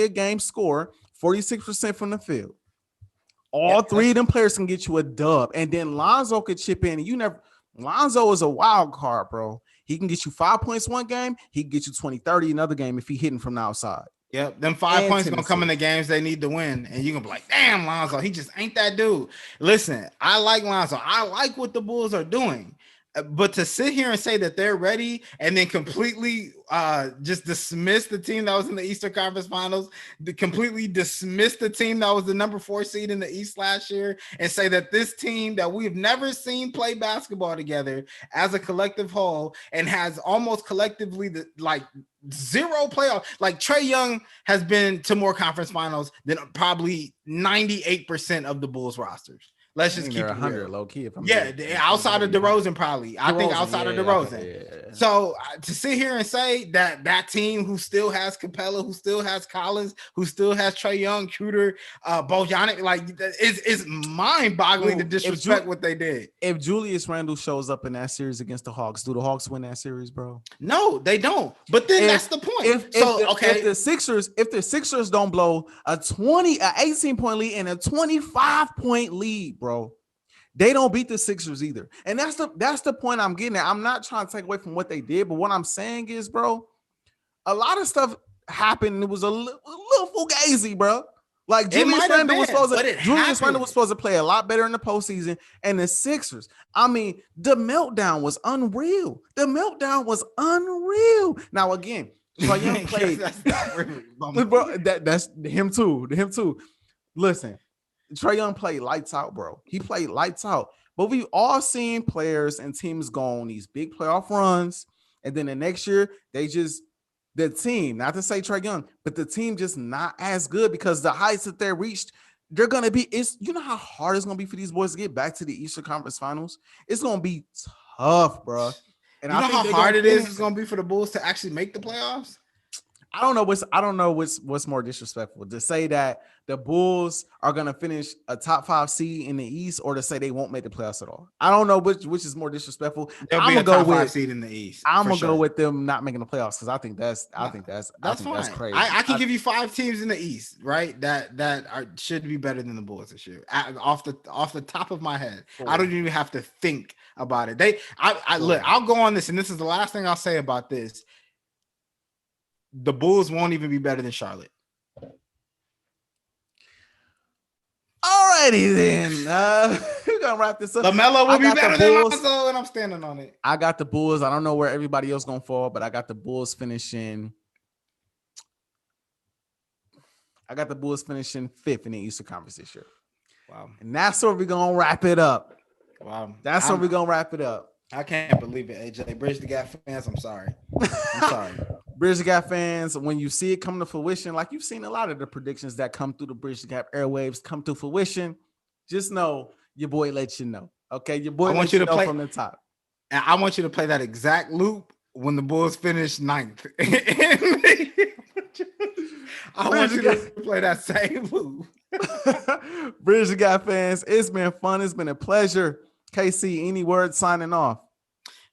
[SPEAKER 3] a game scorer, 46% from the field. All three of them players can get you a dub, and then Lonzo could chip in. Lonzo is a wild card, bro. He can get you 5 points one game. He can get you 20, 30 another game if he hitting from the outside.
[SPEAKER 1] Yep, them 5 points gonna come in the games they need to win, and you gonna be like, "Damn, Lonzo, he just ain't that dude." Listen, I like Lonzo. I like what the Bulls are doing. But to sit here and say that they're ready and then completely just dismiss the team that was in the Eastern Conference Finals, completely dismiss the team that was the number 4 seed in the East last year, and say that this team that we've never seen play basketball together as a collective whole and has almost collectively zero playoff. Like Trae Young has been to more conference finals than probably 98% of the Bulls rosters. Let's just keep it
[SPEAKER 3] 100 low key.
[SPEAKER 1] Outside of DeRozan, probably. I think outside of DeRozan. So to sit here and say that team who still has Capella, who still has Collins, who still has Trae Young, Shooter, Bojanic, like it's mind-boggling to disrespect what they did.
[SPEAKER 3] If Julius Randle shows up in that series against the Hawks, do the Hawks win that series, bro?
[SPEAKER 1] No, they don't. But then that's the point.
[SPEAKER 3] If the Sixers don't blow a 18-point lead and a 25-point lead, bro, they don't beat the Sixers either. And that's the point I'm getting at. I'm not trying to take away from what they did, but what I'm saying is, bro, a lot of stuff happened. It was a little fugazi, bro. Like Julius Randle was supposed to play a lot better in the postseason. And the Sixers, I mean, the meltdown was unreal. Now, again, Trae Young played. Bro, that's him too. Listen. Trae Young played lights out, bro. He played lights out. But we've all seen players and teams go on these big playoff runs, and then the next year the team, not to say Trae Young, but the team just not as good because the heights that they reached, they're gonna be. You know how hard it's gonna be for these boys to get back to the Eastern Conference Finals. It's gonna be tough, bro.
[SPEAKER 1] And you know how hard it's gonna be for the Bulls to actually make the playoffs.
[SPEAKER 3] I don't know what's more disrespectful, to say that the Bulls are gonna finish a top 5 seed in the East, or to say they won't make the playoffs at all. I don't know which is more disrespectful.
[SPEAKER 1] They'll be a top 5 seed in the East.
[SPEAKER 3] I'm gonna go with them not making the playoffs because I think that's crazy.
[SPEAKER 1] I can give you 5 teams in the East, right? That should be better than the Bulls this year. Off the top of my head, I don't even have to think about it. Look, I'll go on this, and this is the last thing I'll say about this. The Bulls won't even be better than Charlotte.
[SPEAKER 3] Alrighty then. We're gonna wrap this up.
[SPEAKER 1] LaMelo will be better than Lonzo, and I'm standing on it.
[SPEAKER 3] I got the Bulls. I don't know where everybody else gonna fall, but I got the Bulls finishing. I got the Bulls finishing 5th in the Eastern Conference this year.
[SPEAKER 1] Wow.
[SPEAKER 3] And that's where we're gonna wrap it up.
[SPEAKER 1] Wow.
[SPEAKER 3] That's where we're gonna wrap it up.
[SPEAKER 1] I can't believe it, AJ. Bridge the Gap fans, I'm sorry.
[SPEAKER 3] Bridge the Gap fans, when you see it come to fruition, like you've seen a lot of the predictions that come through the Bridge the Gap airwaves come to fruition, just know your boy lets you know. Okay, your boy lets you know play from the top.
[SPEAKER 1] And I want you to play that exact loop when the Bulls finish 9th. I want you to play that same loop.
[SPEAKER 3] Bridge the Gap fans, it's been fun. It's been a pleasure. KC, any words signing off?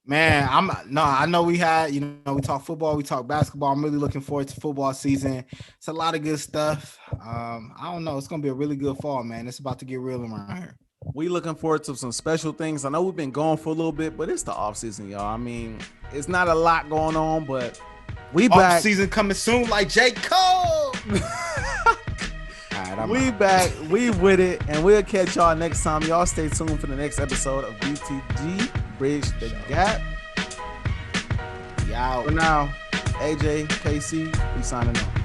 [SPEAKER 1] Man, I know we talk football, we talk basketball. I'm really looking forward to football season. It's a lot of good stuff. I don't know. It's going to be a really good fall, man. It's about to get real around here.
[SPEAKER 3] We looking forward to some special things. I know we've been going for a little bit, but it's the offseason, y'all. I mean, it's not a lot going on, but we back.
[SPEAKER 1] Offseason coming soon like J. Cole.
[SPEAKER 3] We back, we with it, and we'll catch y'all next time. Y'all stay tuned for the next episode of BTG Bridge the Gap.
[SPEAKER 1] Y'all.
[SPEAKER 3] For now, AJ, KC, we signing off.